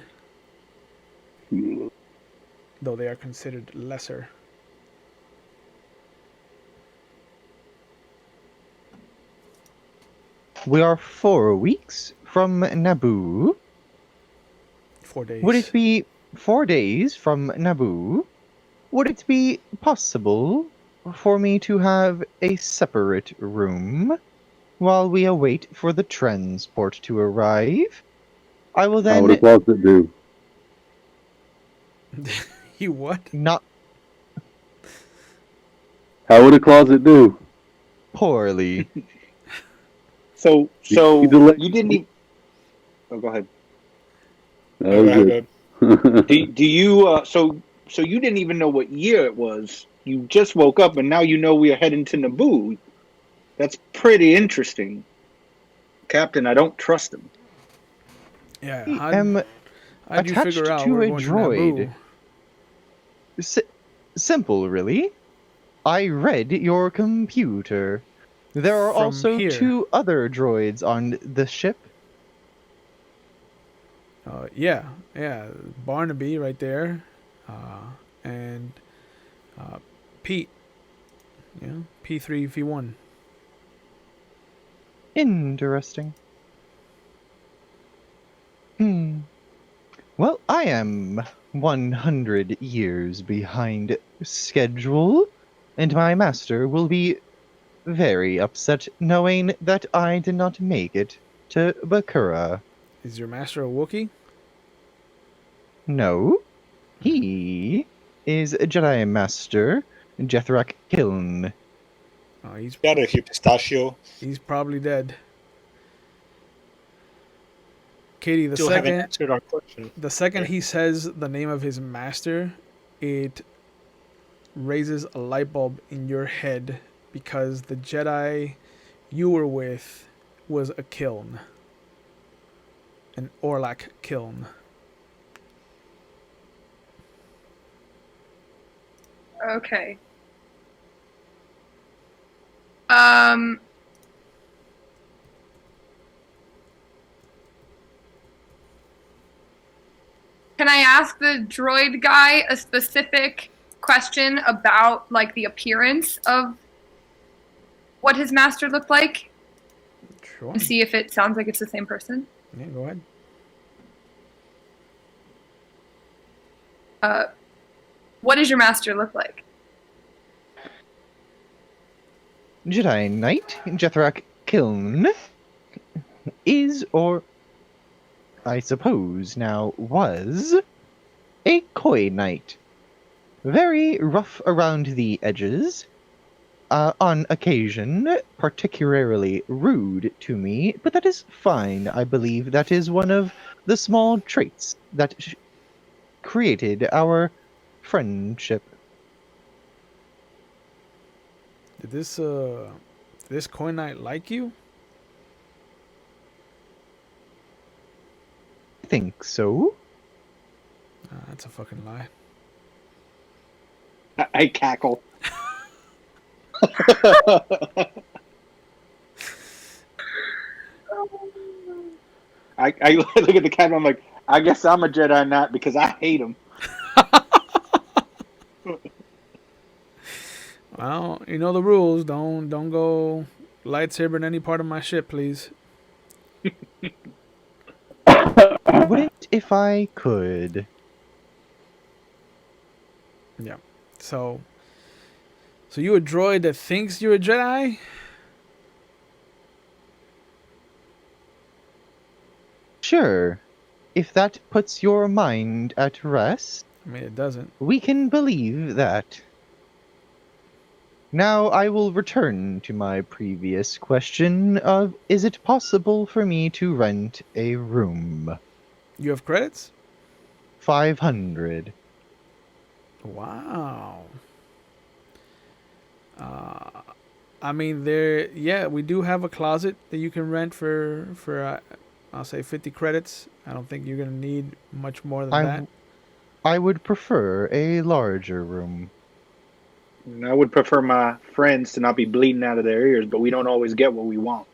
though they are considered lesser. We are 4 weeks from Naboo. 4 days. Would it be 4 days from Naboo? Would it be possible for me to have a separate room while we await for the transport to arrive? I will How would a then closet do? You what? not How would a closet do? poorly. So You delay- you didn't even. Oh, go ahead. That was Good. it. Do you? So you didn't even know what year it was. You just woke up, and now you know we are heading to Naboo. That's pretty interesting, Captain. I don't trust him. Yeah. I am How'd you figure attached out to we're a going to droid. Naboo? Simple, really. I read your computer. There are From also here. 2 other droids on the ship. Yeah. Barnaby right there, and Pete. Yeah, P3 V1. Interesting. Well, I am 100 years behind schedule, and my master will be very upset knowing that I did not make it to Bakura. Is your master a Wookiee? No, he is Jedi Master Jethrak Kiln. Oh, he's Got a pistachio. probably dead. Katie, Still haven't answered our question. the second he says the name of his master, it raises a light bulb in your head because the Jedi you were with was a kiln. An Orlac kiln. Okay. Can I ask the droid guy a specific question about like the appearance of what his master looked like? Sure. And see if it sounds like it's the same person? Yeah, go ahead. What does your master look like? Jedi Knight Jethrak Kiln is, or I suppose now was, a coy knight. Very rough around the edges, on occasion particularly rude to me, but that is fine. I believe that is one of the small traits that created our friendship. Did this coin knight like you? I think so. That's a fucking lie. I cackle. I look at the captain. I'm like, I guess I'm a Jedi Knight because I hate him. Well, you know the rules. Don't go lightsaber in any part of my ship, please. Wouldn't if I could. Yeah. So you a droid that thinks you're a Jedi? Sure. If that puts your mind at rest, I mean, it doesn't. we can believe that. Now I will return to my previous question of is it possible for me to rent a room? You have credits? 500. Wow. I mean, we do have a closet that you can rent for I'll say 50 credits. I don't think you're gonna need much more than that. I would prefer a larger room. And I would prefer my friends to not be bleeding out of their ears, but we don't always get what we want.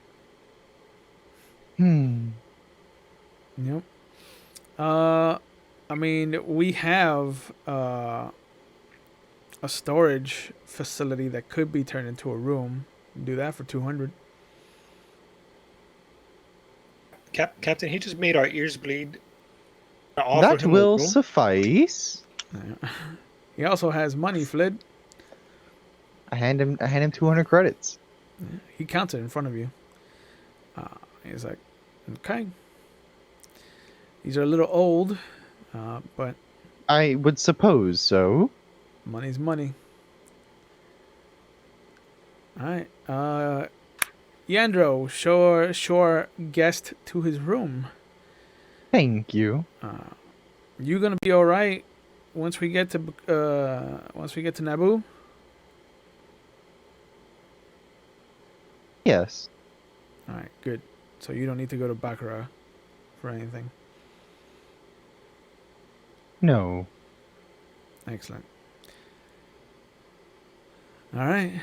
Yep. I mean, we have a storage facility that could be turned into a room. Do that for 200. Captain, he just made our ears bleed. That will suffice. He also has money, Flid. I hand him 200 credits. He counts it in front of you. He's like, okay. These are a little old, but I would suppose so. money's money. All right. Yandro, show our guest to his room. Thank you. You gonna be all right once we get to Naboo? Yes. All right, good. So you don't need to go to Bakura for anything. No. Excellent. All right.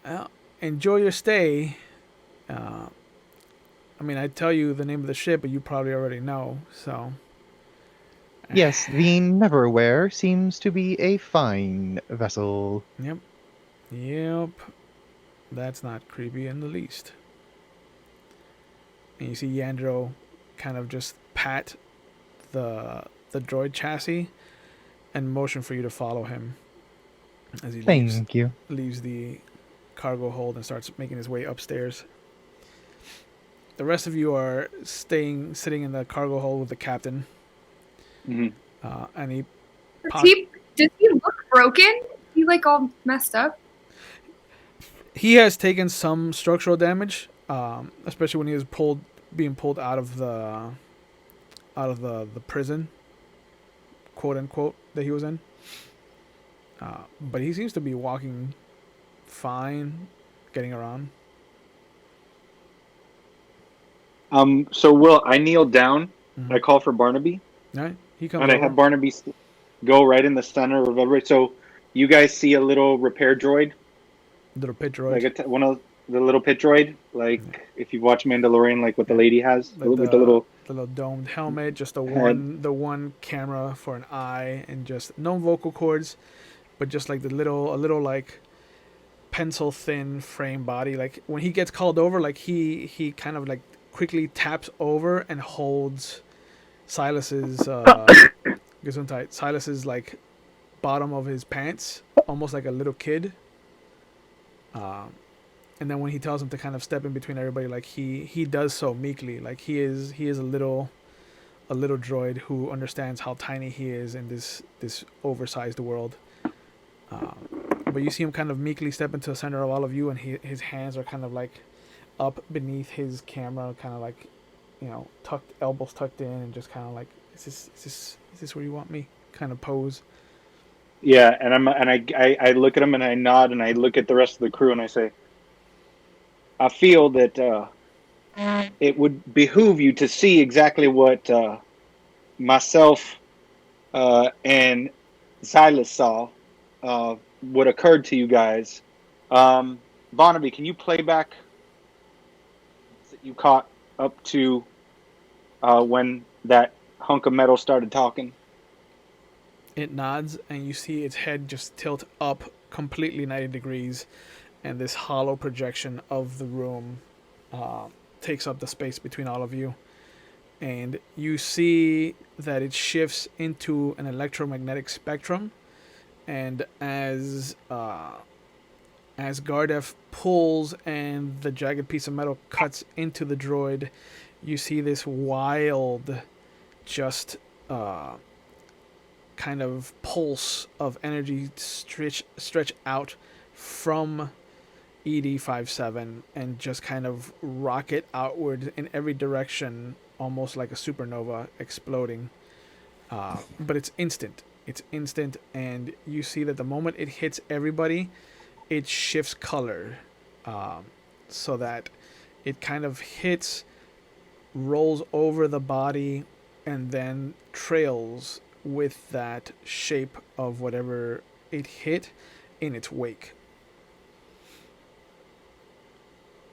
Well, enjoy your stay. I mean, I tell you the name of the ship, but you probably already know. So. Yes, the Neverwhere seems to be a fine vessel. Yep. That's not creepy in the least. And you see Yandro kind of just pat the the droid chassis and motion for you to follow him as he Thank you. leaves the cargo hold and starts making his way upstairs. The rest of you are sitting in the cargo hold with the captain. Mhm. And he Does he look broken? Is he like all messed up? he has taken some structural damage, especially when he was being pulled out of the prison, quote unquote, that he was in. But he seems to be walking fine, getting around. So Will, I kneel down. Mhm. I call for Barnaby, All right, he comes and I over. have Barnaby go right in the center of everybody. So you guys see a little repair droid, Little pit droid, like one of the little pit droid, like if you watch Mandalorian, like what the lady has like with the little the little domed helmet, just the head. one camera for an eye, and just no vocal cords, but just like a little like pencil thin frame body. Like when he gets called over, like he kind of like quickly taps over and holds Silas's Gesundheit, Silas's like bottom of his pants, almost like a little kid. And then when he tells him to kind of step in between everybody, like he does so meekly. Like he is a little droid who understands how tiny he is in this oversized world. But you see him kind of meekly step into the center of all of you, and his hands are kind of like up beneath his camera, kind of like, tucked, elbows tucked in, and just kind of like, is this where you want me? Kind of pose. Yeah, and I look at him and I nod and I look at the rest of the crew and I say, I feel that it would behoove you to see exactly what myself and Silas saw, what occurred to you guys. Barnaby, can you play back that you caught up to when that hunk of metal started talking? It nods, and you see its head just tilt up completely 90 degrees, and this hollow projection of the room takes up the space between all of you. And you see that it shifts into an electromagnetic spectrum, and as Gardef pulls and the jagged piece of metal cuts into the droid, you see this wild, just kind of pulse of energy stretch out from ED57 and just kind of rocket outward in every direction, almost like a supernova exploding. But it's instant. It's instant, and you see that the moment it hits everybody, it shifts color, so that it kind of hits, rolls over the body, and then trails with that shape of whatever it hit in its wake.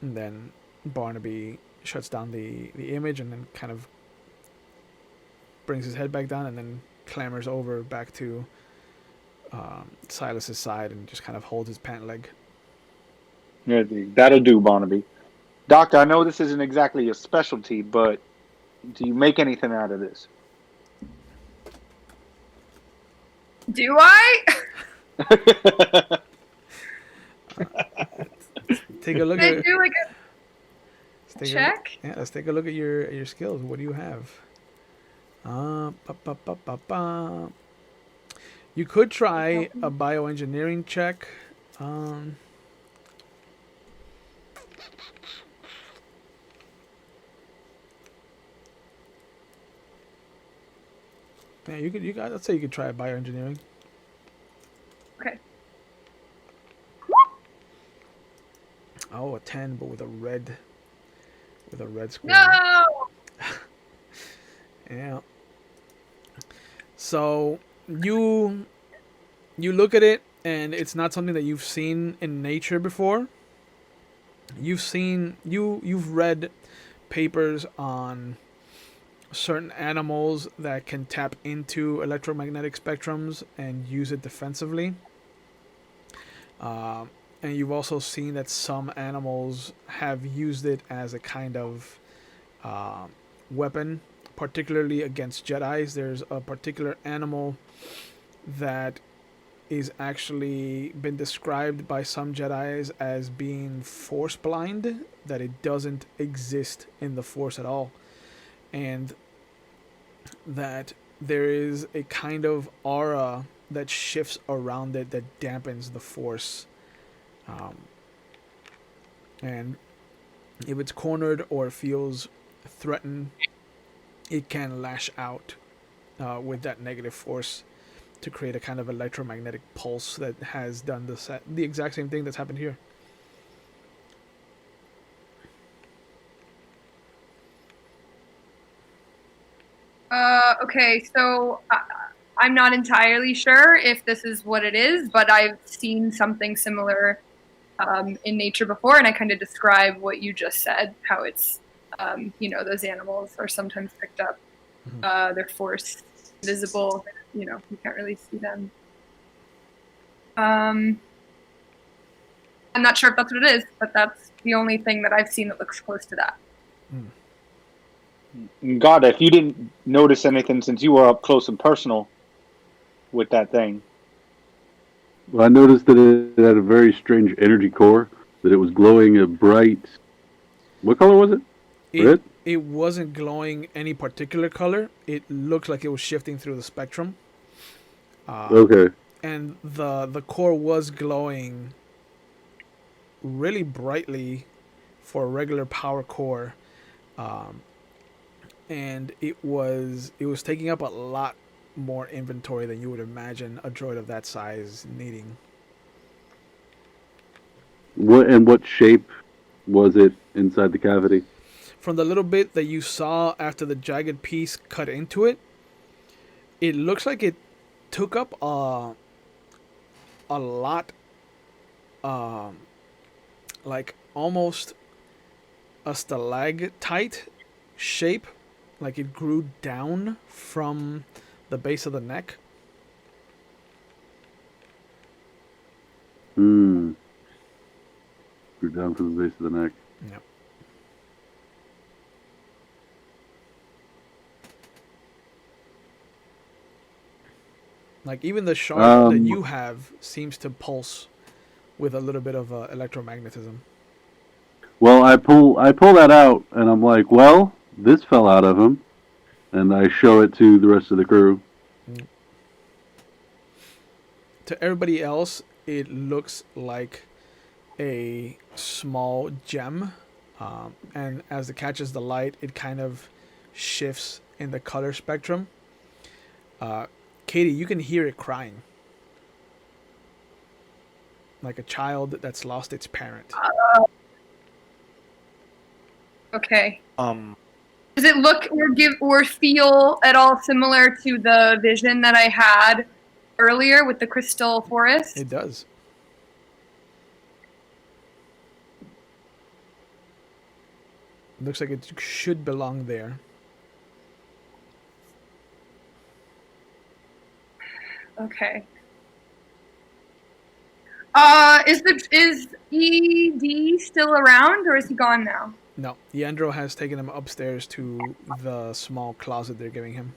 And then Barnaby shuts down the image and then kind of brings his head back down and then clambers over back to Silas's side and just kind of holds his pant leg. Yeah, that'll do, Barnaby. Doctor, I know this isn't exactly your specialty, but do you make anything out of this? Do I? Take a look Did at do like a it. check? Let's take a look at your skills. What do you have? You could try a bioengineering check. Yeah, you got. Let's say you could try bioengineering. Okay. Oh, a 10, but with a red square. No. Yeah. So you look at it, and it's not something that you've seen in nature before. You've read papers on certain animals that can tap into electromagnetic spectrums and use it defensively. And you've also seen that some animals have used it as a kind of weapon particularly against Jedis. There's a particular animal that is actually been described by some Jedis as being force blind, that it doesn't exist in the force at all, and that there is a kind of aura that shifts around it that dampens the force. And if it's cornered or feels threatened, it can lash out with that negative force to create a kind of electromagnetic pulse that has done the exact same thing that's happened here. Okay, so I'm not entirely sure if this is what it is, but I've seen something similar in nature before, and I kind of describe what you just said, how it's, those animals are sometimes picked up, their force visible, you can't really see them. I'm not sure if that's what it is, but that's the only thing that I've seen that looks close to that. God, if you didn't notice anything since you were up close and personal with that thing. Well, I noticed that it had a very strange energy core, that it was glowing a bright... What color was it? Red? It wasn't glowing any particular color. It looked like it was shifting through the spectrum. Okay. And the core was glowing really brightly for a regular power core. And it was taking up a lot more inventory than you would imagine a droid of that size needing. What shape was it inside the cavity? From the little bit that you saw after the jagged piece cut into it, it looks like it took up a lot, like almost a stalactite shape, like it grew down from the base of the neck. Grew down from the base of the neck. Yep. Like even the shard that you have seems to pulse with a little bit of electromagnetism. Well, I pull that out, and I'm like, well, this fell out of him, and I show it to the rest of the crew. To everybody else, it looks like a small gem, and as it catches the light, it kind of shifts in the color spectrum. Katie, you can hear it crying, like a child that's lost its parent. Okay. Does it look or feel at all similar to the vision that I had earlier with the crystal forest? It does. It looks like it should belong there. Okay. Is ED still around, or is he gone now? No, Yandro has taken him upstairs to the small closet they're giving him.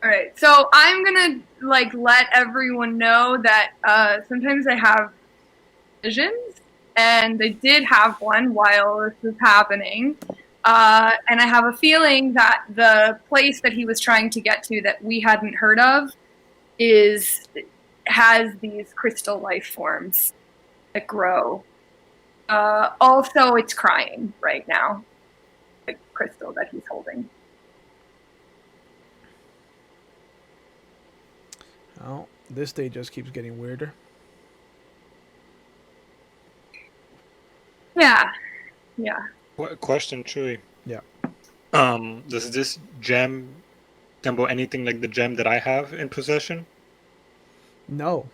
All right, so I'm gonna let everyone know that sometimes I have visions, and I did have one while this was happening, and I have a feeling that the place that he was trying to get to that we hadn't heard of has these crystal life forms that grow. Also, it's crying right now, the crystal that he's holding. Oh, this day just keeps getting weirder. Yeah. Question, Chewy. Yeah. Does this gem resemble anything like the gem that I have in possession? No.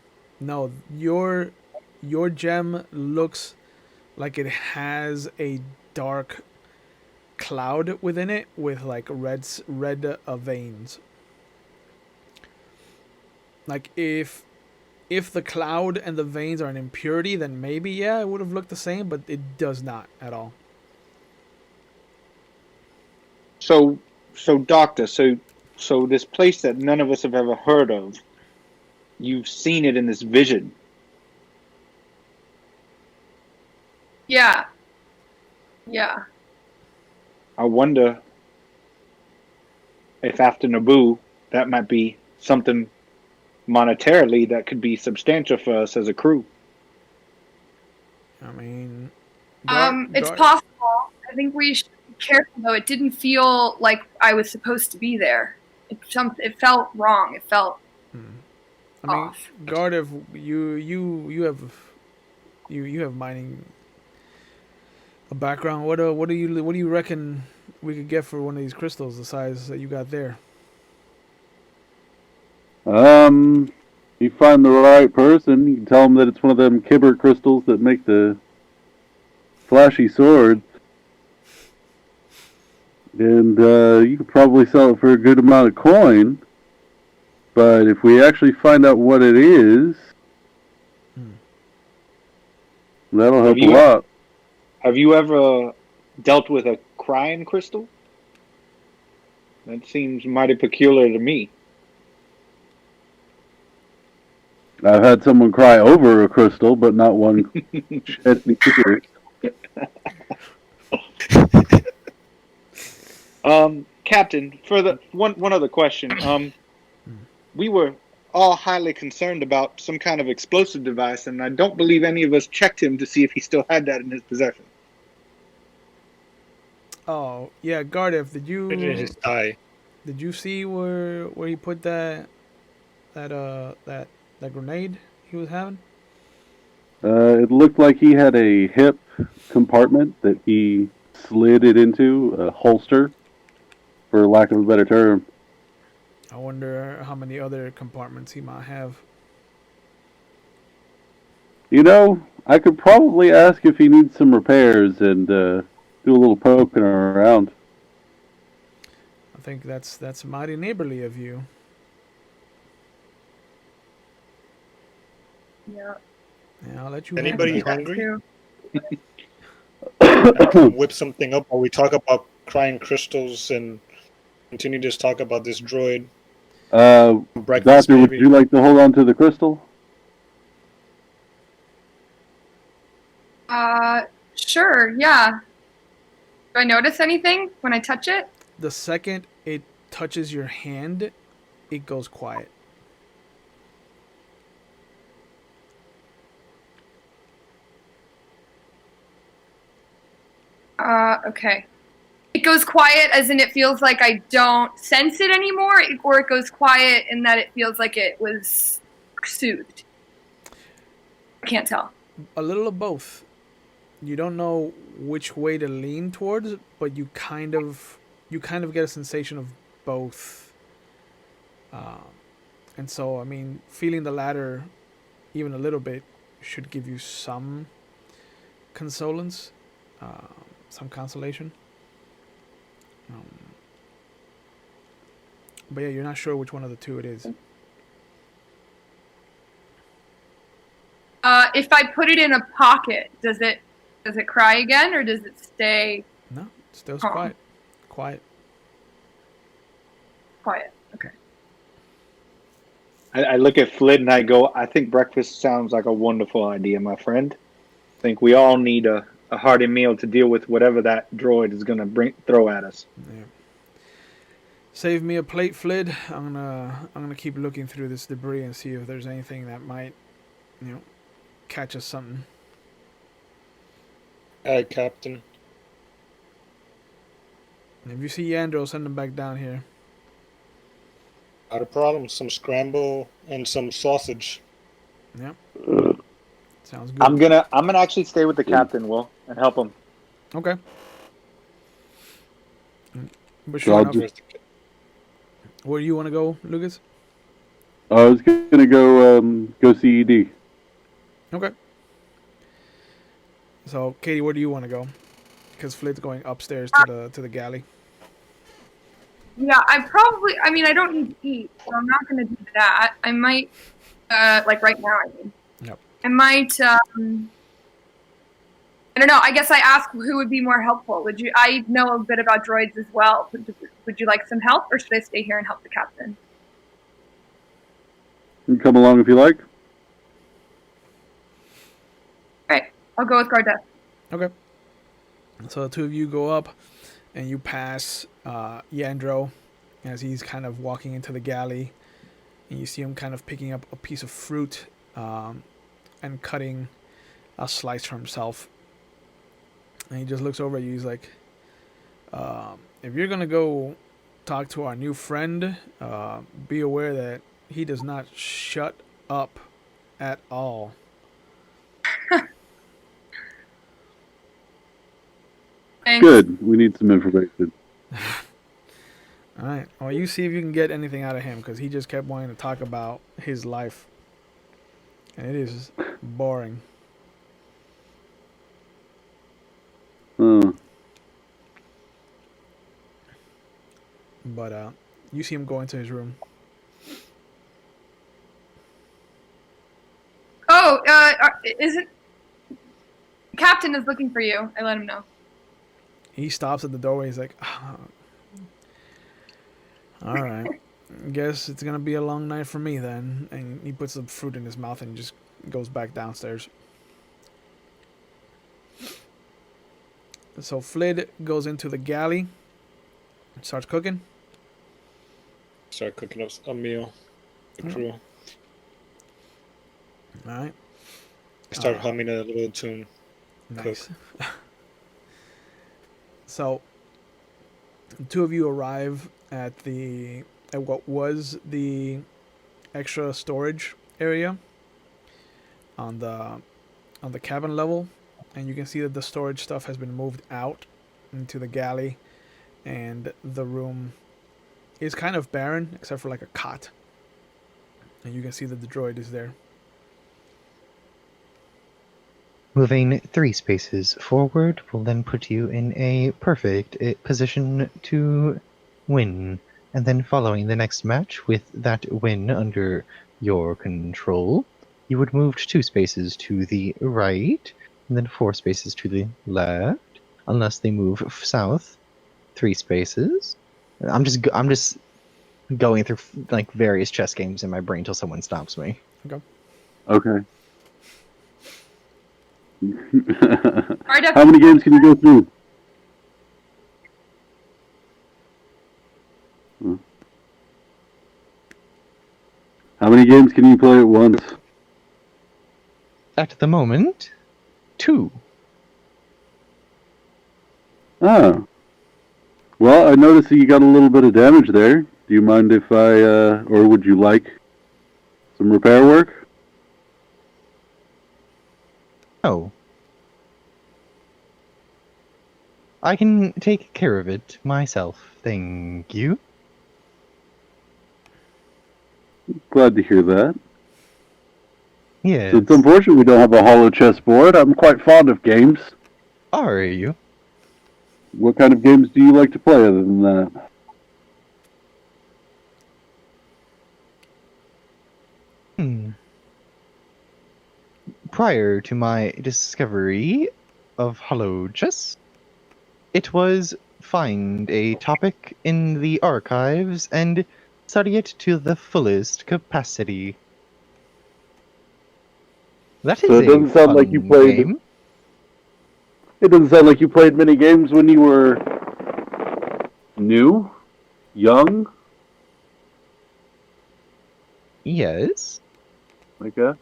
Your gem looks like it has a dark cloud within it with like red veins. Like if the cloud and the veins are an impurity, then maybe it would have looked the same, but it does not at all. So, doctor, so this place that none of us have ever heard of, you've seen it in this vision. Yeah. Yeah. I wonder if after Naboo, that might be something monetarily that could be substantial for us as a crew. I mean, It's possible. I think we should be careful, though. It didn't feel like I was supposed to be there. It felt wrong. It felt I mean, off. Gardev, you have mining a background. What do you reckon we could get for one of these crystals the size that you got there? You find the right person, you can tell them that it's one of them Kibber crystals that make the flashy swords. And you could probably sell it for a good amount of coin. But if we actually find out what it is, that'll help a lot. Have you ever dealt with a crying crystal? That seems mighty peculiar to me. I've had someone cry over a crystal, but not one shed any tears. Captain, further one other question. We were all highly concerned about some kind of explosive device, and I don't believe any of us checked him to see if he still had that in his possession. Oh yeah, Gardev, Put it in his eye. did you see where he put that grenade he was having? It looked like he had a hip compartment that he slid it into, a holster, for lack of a better term. I wonder how many other compartments he might have. You know, I could probably ask if he needs some repairs and do a little poking around. I think that's mighty neighborly of you. Yeah. Yeah, I'll let you. Anybody handle hungry? Too. I can whip something up while we talk about crying crystals and continue to talk about this droid. Breakfast, Doctor, would maybe. you like to hold on to the crystal? Sure. Yeah. Do I notice anything when I touch it? The second it touches your hand, it goes quiet. Okay. It goes quiet as in it feels like I don't sense it anymore, or it goes quiet in that it feels like it was soothed. I can't tell. A little of both. You don't know which way to lean towards, but you kind of get a sensation of both. And so, I mean, feeling the latter even a little bit should give you some consolence, some consolation. But yeah, you're not sure which one of the two it is. If I put it in a pocket, does it cry again, or does it stay No, it stays calm? quiet. Quiet. Quiet. Okay. I look at Flint and I go, I think breakfast sounds like a wonderful idea, my friend. I think we all need a hearty meal to deal with whatever that droid is going to throw at us. Yeah. Save me a plate, Flid. I'm gonna keep looking through this debris and see if there's anything that might, catch us something. Aye, Captain. And if you see Yandro, send him back down here. Not a problem. Some scramble and some sausage. Yep. Sounds good. I'm gonna actually stay with the captain, Will, and help him. Okay. But So sure I'll enough, just- where do you want to go, Lucas? I was gonna go see ED. Okay. So, Katie, where do you want to go? Because Flit's going upstairs to the galley. Yeah, I mean, I don't need to eat, so I'm not going to do that. I might, like right now, I mean. Yep. I might, I don't know. I guess I ask who would be more helpful. Would you? I know a bit about droids as well. Would you like some help, or should I stay here and help the captain? You can come along if you like. All right, I'll go with Gardev. Okay. So the two of you go up, and you pass Yandro as he's kind of walking into the galley, and you see him kind of picking up a piece of fruit and cutting a slice for himself. And he just looks over at you. He's like, if you're gonna go talk to our new friend, be aware that he does not shut up at all. Thanks. Good. We need some information. All right. Well, you see if you can get anything out of him, because he just kept wanting to talk about his life, and it is boring. But you see him go into his room. Oh, is it? Captain is looking for you. I let him know. He stops at the doorway. He's like, all right. Guess it's going to be a long night for me then. And he puts the fruit in his mouth and just goes back downstairs. So Flid goes into the galley and starts cooking. Start cooking up a meal. The crew. All right. Start humming a little tune. Nice. So, the two of you arrive at what was the extra storage area on the cabin level, and you can see that the storage stuff has been moved out into the galley, and the room is kind of barren except for like a cot, and you can see that the droid is there. Moving 3 spaces forward will then put you in a perfect position to win. And then following the next match with that win under your control, you would move 2 spaces to the right, and then 4 spaces to the left, unless they move south 3 spaces. I'm just going through like various chess games in my brain till someone stops me. Okay. Gardev, How many games can you go through? How many games can you play at once? At the moment, 2. Oh. Well, I noticed that you got a little bit of damage there. Do you mind if I, or would you like some repair work? Oh. I can take care of it myself, thank you. Glad to hear that. Yes. So it's unfortunate we don't have a hollow chessboard. I'm quite fond of games. Are you? What kind of games do you like to play other than that? Prior to my discovery of hollow chess, it was find a topic in the archives and study it to the fullest capacity. That is So it doesn't sound like you played. Game. It doesn't sound like you played many games when you were new, young. Yes. I guess.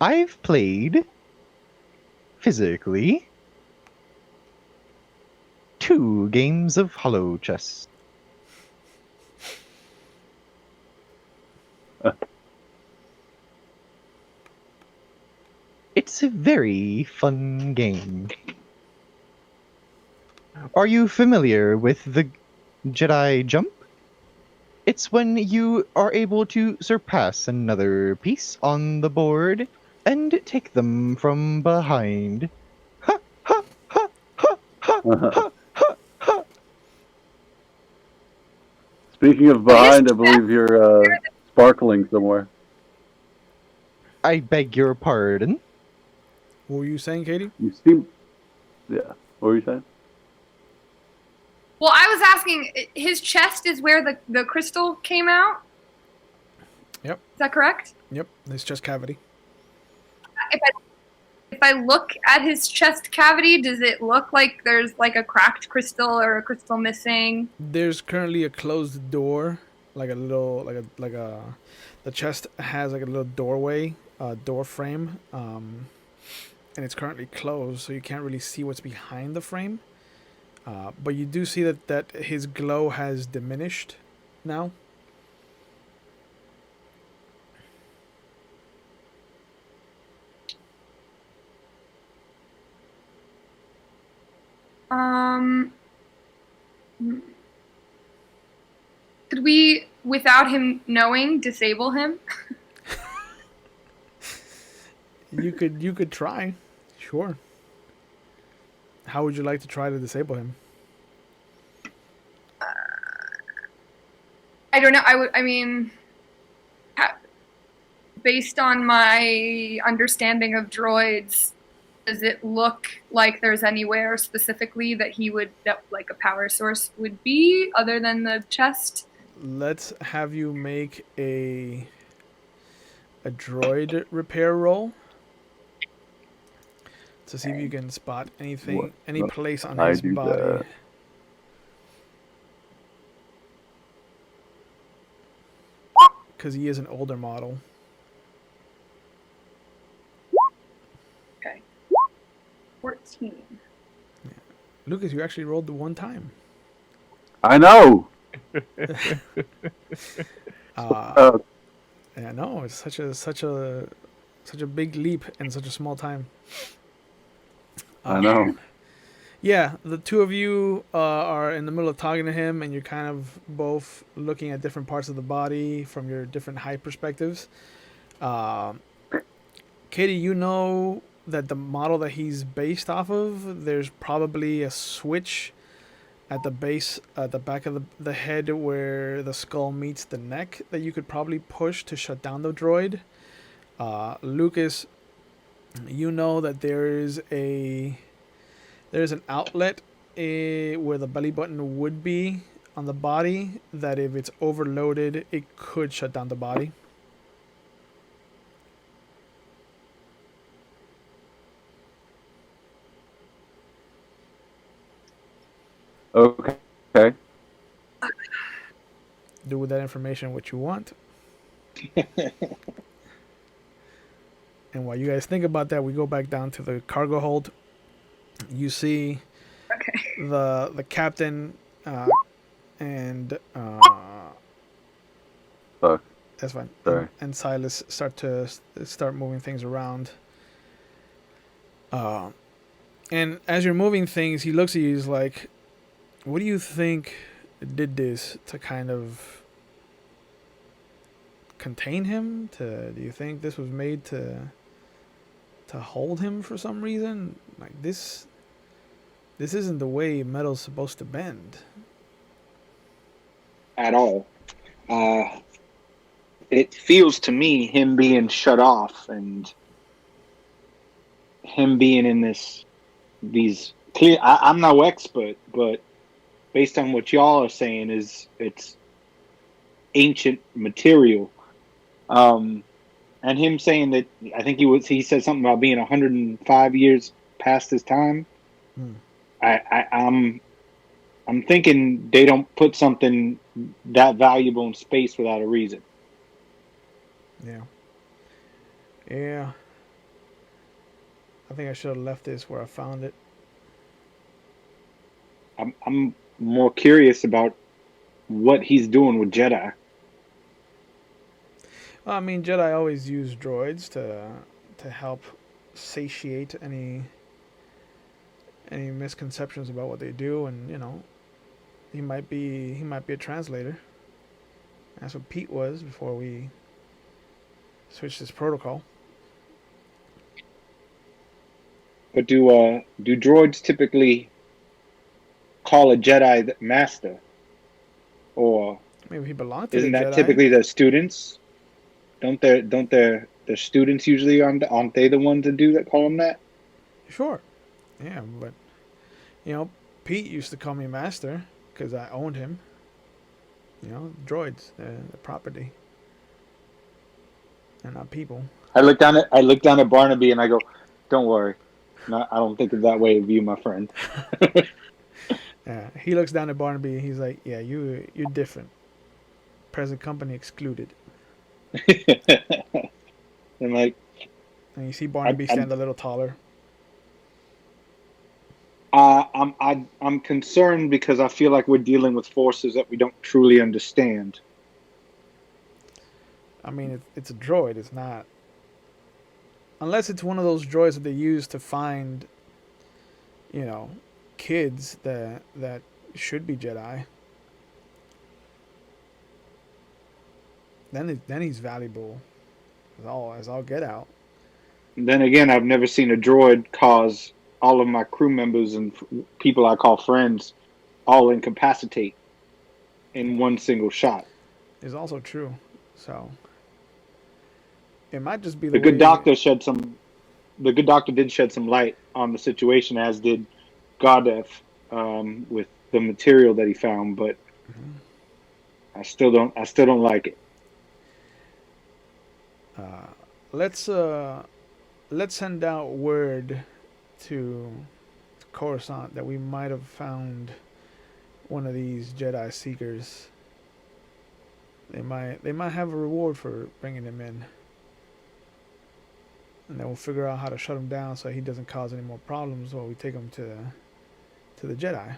I've played physically 2 games of hollow chess. It's a very fun game. Are you familiar with the Jedi jump? It's when you are able to surpass another piece on the board and take them from behind. Ha ha ha ha ha ha ha ha. Speaking of behind, I believe you're sparkling somewhere. I beg your pardon? What were you saying, Katie? You seem. Yeah. What were you saying? Well, I was asking, his chest is where the crystal came out? Yep. Is that correct? Yep. His chest cavity. If I look at his chest cavity, does it look like there's like a cracked crystal or a crystal missing? There's currently a closed door, like a little, like a. The chest has like a little doorway, door frame, and it's currently closed, so you can't really see what's behind the frame. But you do see that his glow has diminished now. Could we, without him knowing, disable him? You could try, sure. How would you like to try to disable him? I don't know. I mean, based on my understanding of droids, does it look like there's anywhere specifically that like a power source would be other than the chest? Let's have you make a droid repair roll to see if you can spot anything, any place on his body. That. Because he is an older model. Okay. 14. Yeah. Lucas, you actually rolled the one time. I know. Yeah, no, it's such a big leap in such a small time. I know. Yeah, the two of you are in the middle of talking to him, and you're kind of both looking at different parts of the body from your different height perspectives. Katie, you know that the model that he's based off of, there's probably a switch at the base, at the back of the head where the skull meets the neck that you could probably push to shut down the droid. Lucas, you know that there's an outlet where the belly button would be on the body, that if it's overloaded, it could shut down the body. Okay. Do with that information what you want. And while you guys think about that, we go back down to the cargo hold. You see the captain and Fuck. that's fine. Sorry. And Silas start moving things around. And as you're moving things, he looks at you. He's like, "What do you think did this to kind of contain him? Do you think this was made to hold him for some reason? Like this isn't the way metal's supposed to bend." At all. It feels to me him being shut off and him being in these clear. I'm no expert, but based on what y'all are saying, it's ancient material. And him saying that, I think he said something about being 105 years past his time. I'm thinking they don't put something that valuable in space without a reason. Yeah. I think I should have left this where I found it. I'm more curious about what he's doing with Jedi. Well, I mean, Jedi always use droids to help satiate any misconceptions about what they do, and he might be a translator. That's what Pete was before we switched this protocol. But do droids typically call a Jedi the master, or maybe he belonged to isn't the that Jedi? typically the students? Don't their students usually aren't they the ones that call them that? Sure. Yeah, but you know, Pete used to call me master because I owned him. You know, droids, the property, and not people. I look down at Barnaby and I go, "Don't worry, I don't think of that way of you, my friend." Yeah, he looks down at Barnaby and he's like, "Yeah, you're different. Present company excluded." And like, And you see I, Barnaby I, stand a little taller. I'm concerned because I feel like we're dealing with forces that we don't truly understand. I mean, it's a droid. It's not unless it's one of those droids that they use to find, you know, kids that should be Jedi. Then he's valuable as all get out. And then again, I've never seen a droid cause all of my crew members and people I call friends all incapacitate in one single shot. Is also true. So it might just be the The good way. doctor shed some. The good doctor did shed some light on the situation, as did Gardef, with the material that he found. But I still don't. I still don't like it. Uh, let's send out word to Coruscant that we might have found one of these Jedi Seekers. They might have a reward for bringing him in, and then we'll figure out how to shut him down so he doesn't cause any more problems while we take him to the Jedi.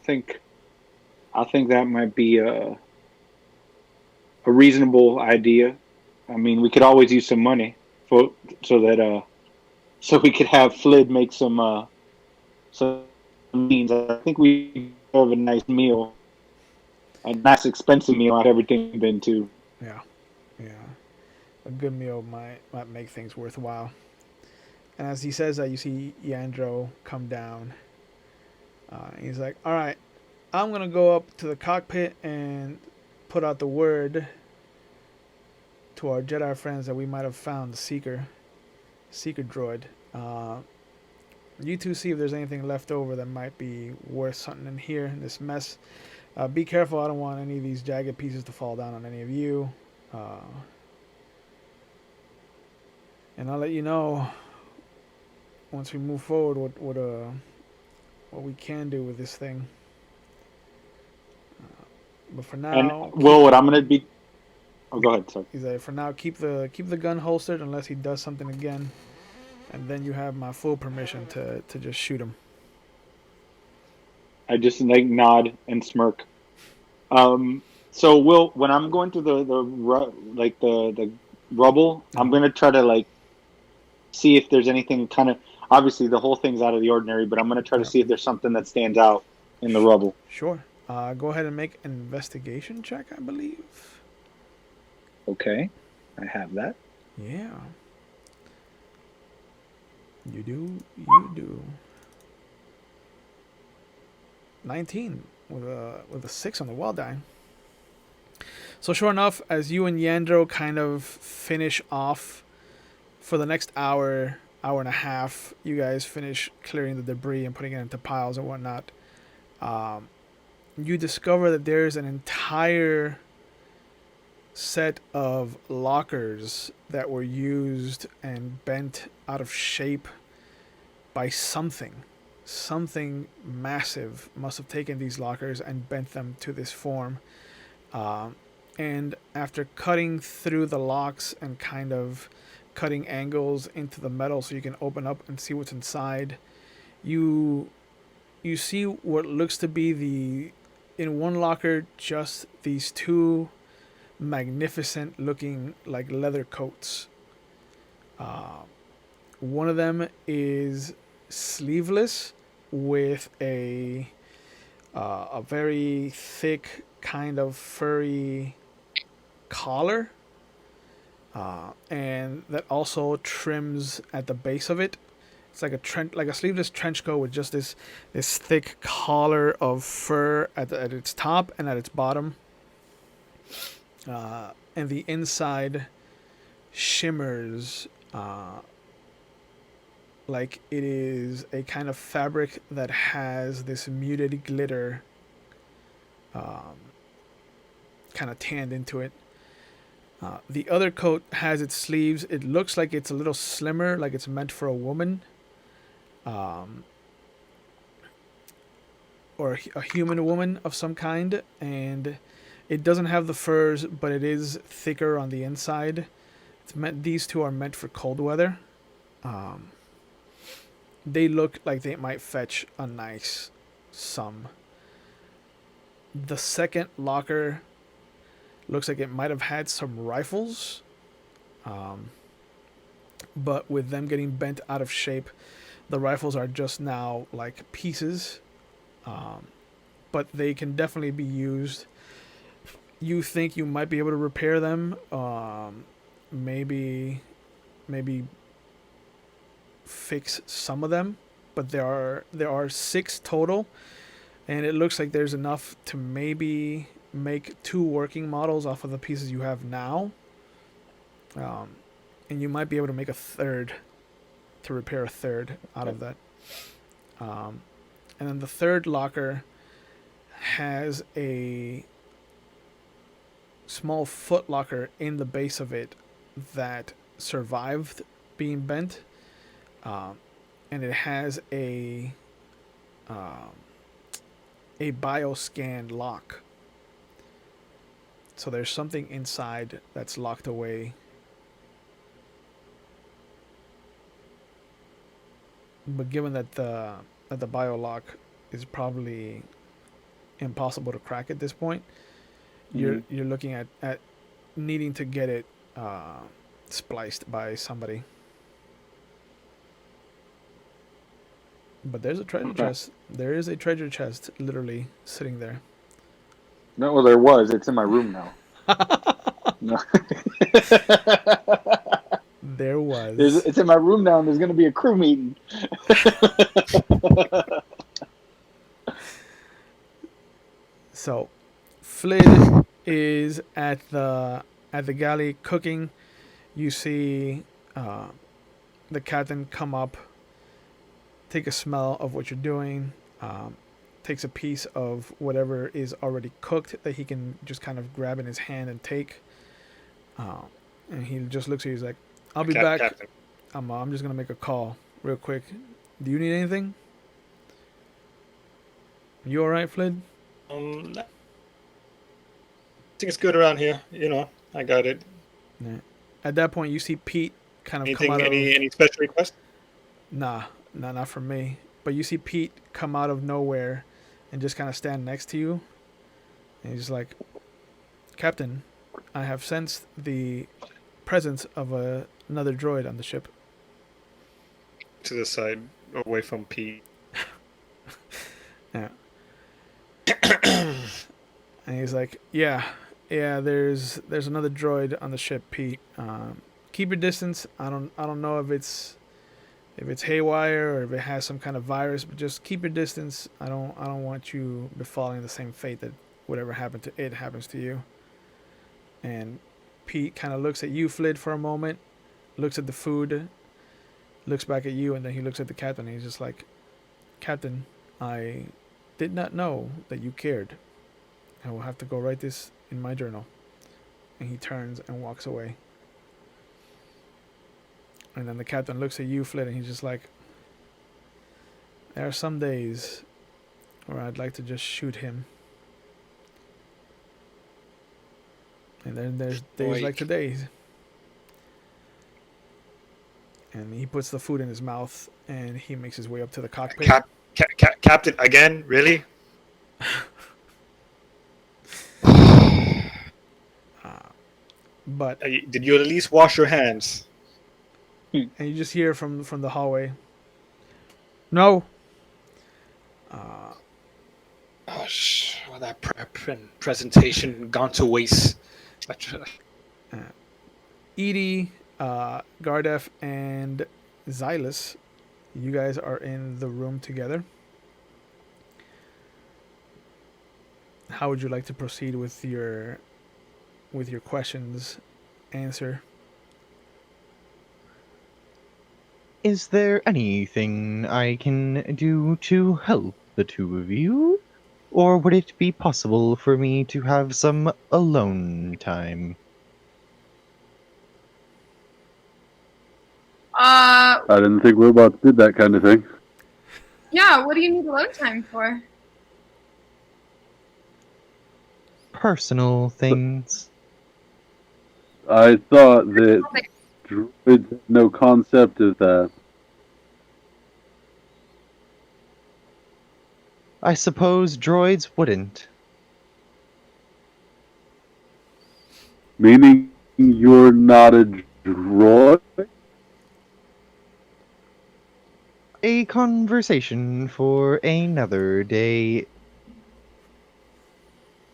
I think that might be a reasonable idea. I mean, we could always use some money for so we could have Flid make some means. I think we have a nice meal, a nice expensive meal out of everything we've been to. Yeah, yeah. A good meal might make things worthwhile. And as he says that, you see Yandro come down. He's like, "All right, I'm gonna go up to the cockpit and put out the word to our Jedi friends that we might have found the seeker droid. You two see if there's anything left over that might be worth something in here in this mess. Be careful. I don't want any of these jagged pieces to fall down on any of you. And I'll let you know once we move forward what we can do with this thing. But for And now, what I'm gonna be. Oh, go ahead. Sorry. he's like, for now, keep the gun holstered unless he does something again, and then you have my full permission to just shoot him. I just like nod and smirk. So Will, when I'm going to the rubble, I'm gonna try to like see if there's anything kind of. Obviously, the whole thing's out of the ordinary, but I'm gonna try to see if there's something that stands out in the rubble. Sure. Go ahead and make an investigation check, I believe. Okay, I have that. Yeah. You do. 19 with a 6 on the wild die. So sure enough, as you and Yandro kind of finish off for the next hour and a half, you guys finish clearing the debris and putting it into piles and whatnot. You discover that there's an entire set of lockers that were used and bent out of shape by something. Something massive must have taken these lockers and bent them to this form. And after cutting through the locks and kind of cutting angles into the metal so you can open up and see what's inside, you see what looks to be in one locker just these two magnificent looking like leather coats. One of them is sleeveless with a very thick kind of furry collar, and that also trims at the base of it. It's like a sleeveless trench coat with just this thick collar of fur at its top and at its bottom, and the inside shimmers like it is a kind of fabric that has this muted glitter kind of tanned into it. The other coat has its sleeves. It looks like it's a little slimmer, like it's meant for a woman. Or a human woman of some kind. And it doesn't have the furs, but it is thicker on the inside. These two are meant for cold weather. They look like they might fetch a nice sum. The second locker looks like it might have had some rifles, but with them getting bent out of shape, the rifles are just now like pieces, but they can definitely be used. You think you might be able to repair them, maybe fix some of them, but there are 6 total, and it looks like there's enough to maybe make 2 working models off of the pieces you have now, and you might be able to make a third, to repair a third out of that. And then the third locker has a small foot locker in the base of it that survived being bent, and it has a bioscan lock. So there's something inside that's locked away. But given that the bio lock is probably impossible to crack at this point, you're looking at needing to get it spliced by somebody. But there's a treasure chest. There is a treasure chest literally sitting there. No, well, there was. It's in my room now. No. There was. It's in my room now, and there's going to be a crew meeting. So, Flid is at the galley cooking. You see the captain come up, take a smell of what you're doing, takes a piece of whatever is already cooked that he can just kind of grab in his hand and take. And he just looks at you, he's like, I'll be back. Captain. I'm just going to make a call real quick. Do you need anything? You alright, Flid? I think it's good around here. You know, I got it. Yeah. At that point, you see Pete kind of Anything? come out of... Any special request? Nah, not from me. But you see Pete come out of nowhere and just kind of stand next to you. And he's like, Captain, I have sensed the presence of another droid on the ship. To the side, away from Pete. Yeah. And he's like, yeah, there's another droid on the ship, Pete. Keep your distance. I don't know if it's haywire or if it has some kind of virus, but just keep your distance. I don't want you befalling the same fate that whatever happened to it happens to you. And Pete kind of looks at you, Flid, for a moment, looks at the food, looks back at you, and then he looks at the captain, and he's just like, Captain, I did not know that you cared. I will have to go write this in my journal. And he turns and walks away. And then the captain looks at you, Flid, and he's just like, there are some days where I'd like to just shoot him. And then there's days like today. And he puts the food in his mouth, and he makes his way up to the cockpit. Captain, again? Really? But did you at least wash your hands? And you just hear from the hallway, no. Well, that presentation gone to waste. Edie, Gardef, and Xylus, you guys are in the room together. How would you like to proceed with your questions answer? Is there anything I can do to help the two of you? Or would it be possible for me to have some alone time? I didn't think robots did that kind of thing. Yeah, what do you need alone time for? Personal things. I thought that droids had no concept of that. I suppose droids wouldn't. Meaning you're not a droid? A conversation for another day.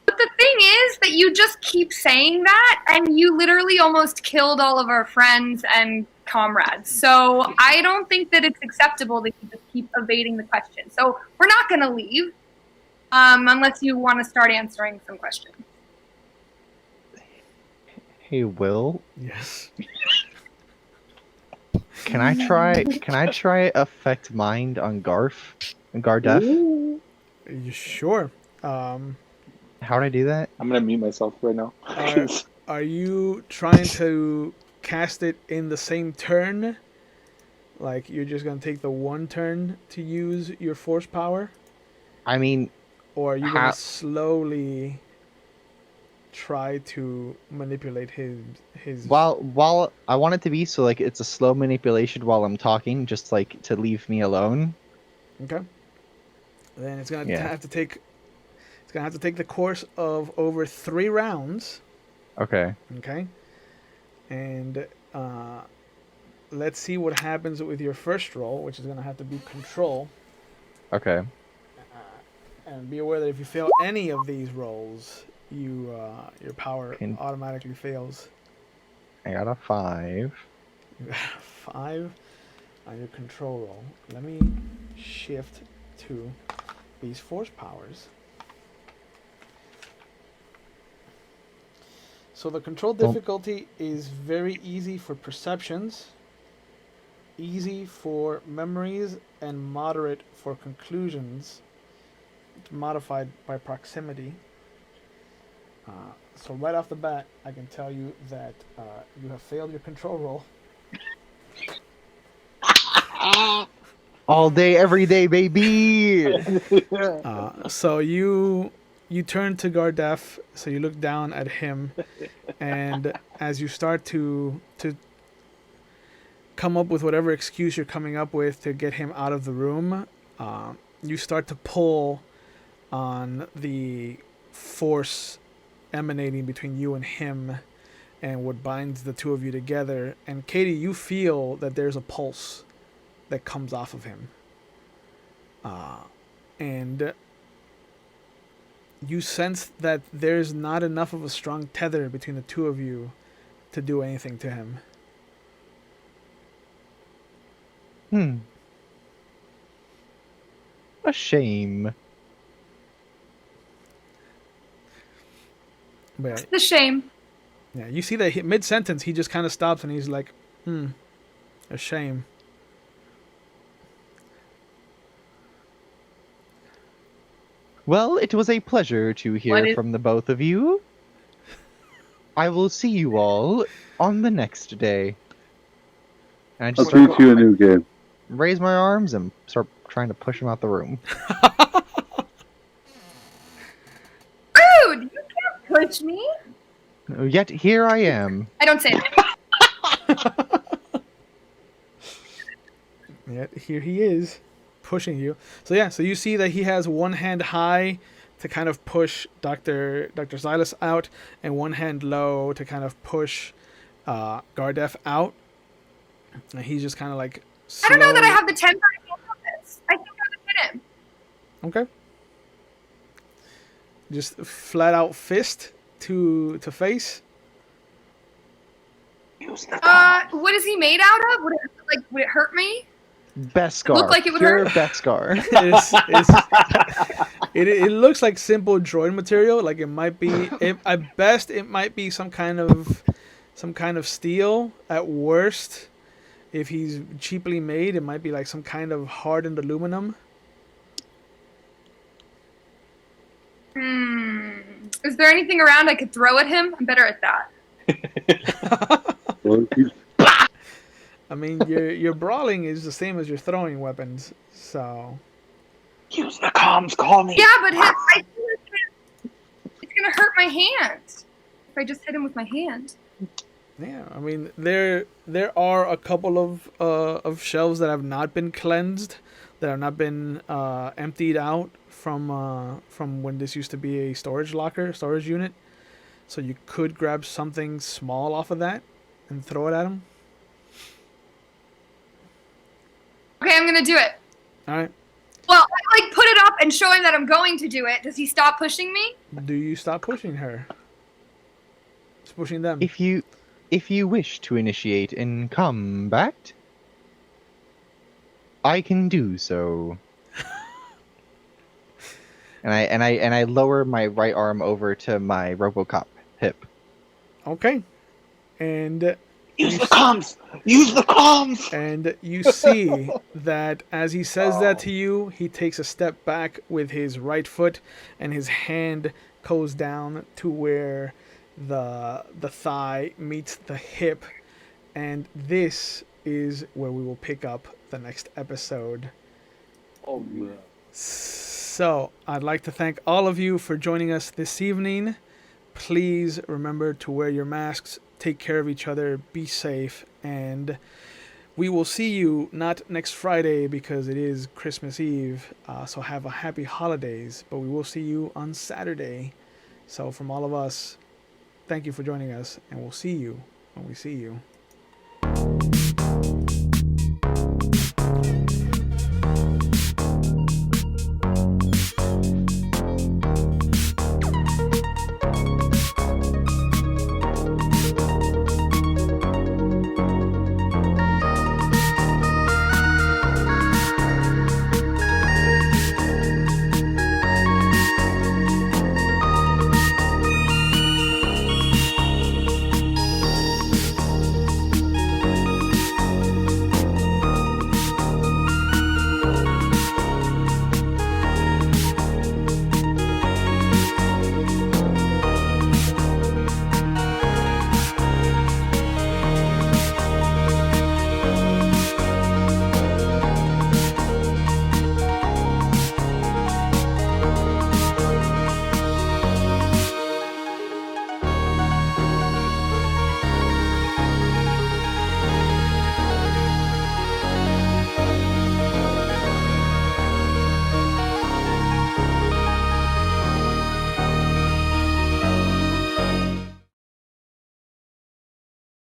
But the thing is that you just keep saying that, and you literally almost killed all of our friends and comrades. So I don't think that it's acceptable that you just keep evading the question. So we're not going to leave unless you want to start answering some questions. Hey, Will, Yes. can I try affect mind on Gardef? You sure? How'd I do that? I'm gonna mute myself right now. Are you trying to cast it in the same turn? Like you're just gonna take the one turn to use your force power? I mean, Or are you gonna slowly try to manipulate his while I want it to be so like it's a slow manipulation while I'm talking, just like to leave me alone. Okay. Then it's gonna Yeah. have to take the course of over 3 rounds. Okay. Okay. And let's see what happens with your first roll, which is gonna have to be control. Okay. And be aware that if you fail any of these rolls, your power automatically fails. I got a 5. You got a 5 on your control roll. Let me shift to these force powers. So the control difficulty is very easy for perceptions, easy for memories, and moderate for conclusions. It's modified by proximity. So right off the bat, I can tell you that you have failed your control roll. All day, every day, baby. So you turn to Gardef. So you look down at him, and as you start to come up with whatever excuse you're coming up with to get him out of the room, you start to pull on the force emanating between you and him and what binds the two of you together. And Katie, you feel that there's a pulse that comes off of him. And you sense that there's not enough of a strong tether between the two of you to do anything to him. A shame. But It's a shame. yeah, you see that mid-sentence he just kind of stops and he's like, a shame. Well, it was a pleasure to hear from the both of you. I will see you all on the next day. And I I'll just teach you a new game. raise my arms and start trying to push him out the room. Dude, you can't push me. Yet here I am. I don't say that. Yet here he is, pushing you. So yeah, so you see that he has one hand high to kind of push Dr. Xylus out, and one hand low to kind of push Gardef out. And he's just kind of like I don't know that I have the temper to handle this. I think I would hit him. Okay. Just flat out fist to face. What is he made out of? Would it hurt me? Beskar. Look like it would Pure hurt. Beskar. It looks like simple droid material. Like it might be, at best, it might be some kind of steel. At worst, If he's cheaply made, it might be like some kind of hardened aluminum. Is there anything around I could throw at him? I'm better at that. Well, he's- I mean, your brawling is the same as your throwing weapons, so. Use the comms. Call me. Yeah, but it's gonna hurt my hand if I just hit him with my hand. Yeah, I mean there are a couple of shelves that have not been cleansed, that have not been emptied out from when this used to be a storage unit. So you could grab something small off of that and throw it at him. Okay, I'm gonna do it. All right. Well, I like put it up and show him that I'm going to do it. Does he stop pushing me? Do you stop pushing her? It's pushing them. If you wish to initiate in combat, I can do so. and I lower my right arm over to my RoboCop hip. Okay. And Use the comms. Use the comms. And you see that as he says that to you, he takes a step back with his right foot, and his hand goes down to where the thigh meets the hip. And this is where we will pick up the next episode. Oh, yeah. So, I'd like to thank all of you for joining us this evening. Please remember to wear your masks, take care of each other, be safe, and we will see you not next Friday because it is Christmas Eve, so have a happy holidays, but we will see you on Saturday. So from all of us, thank you for joining us, and we'll see you when we see you.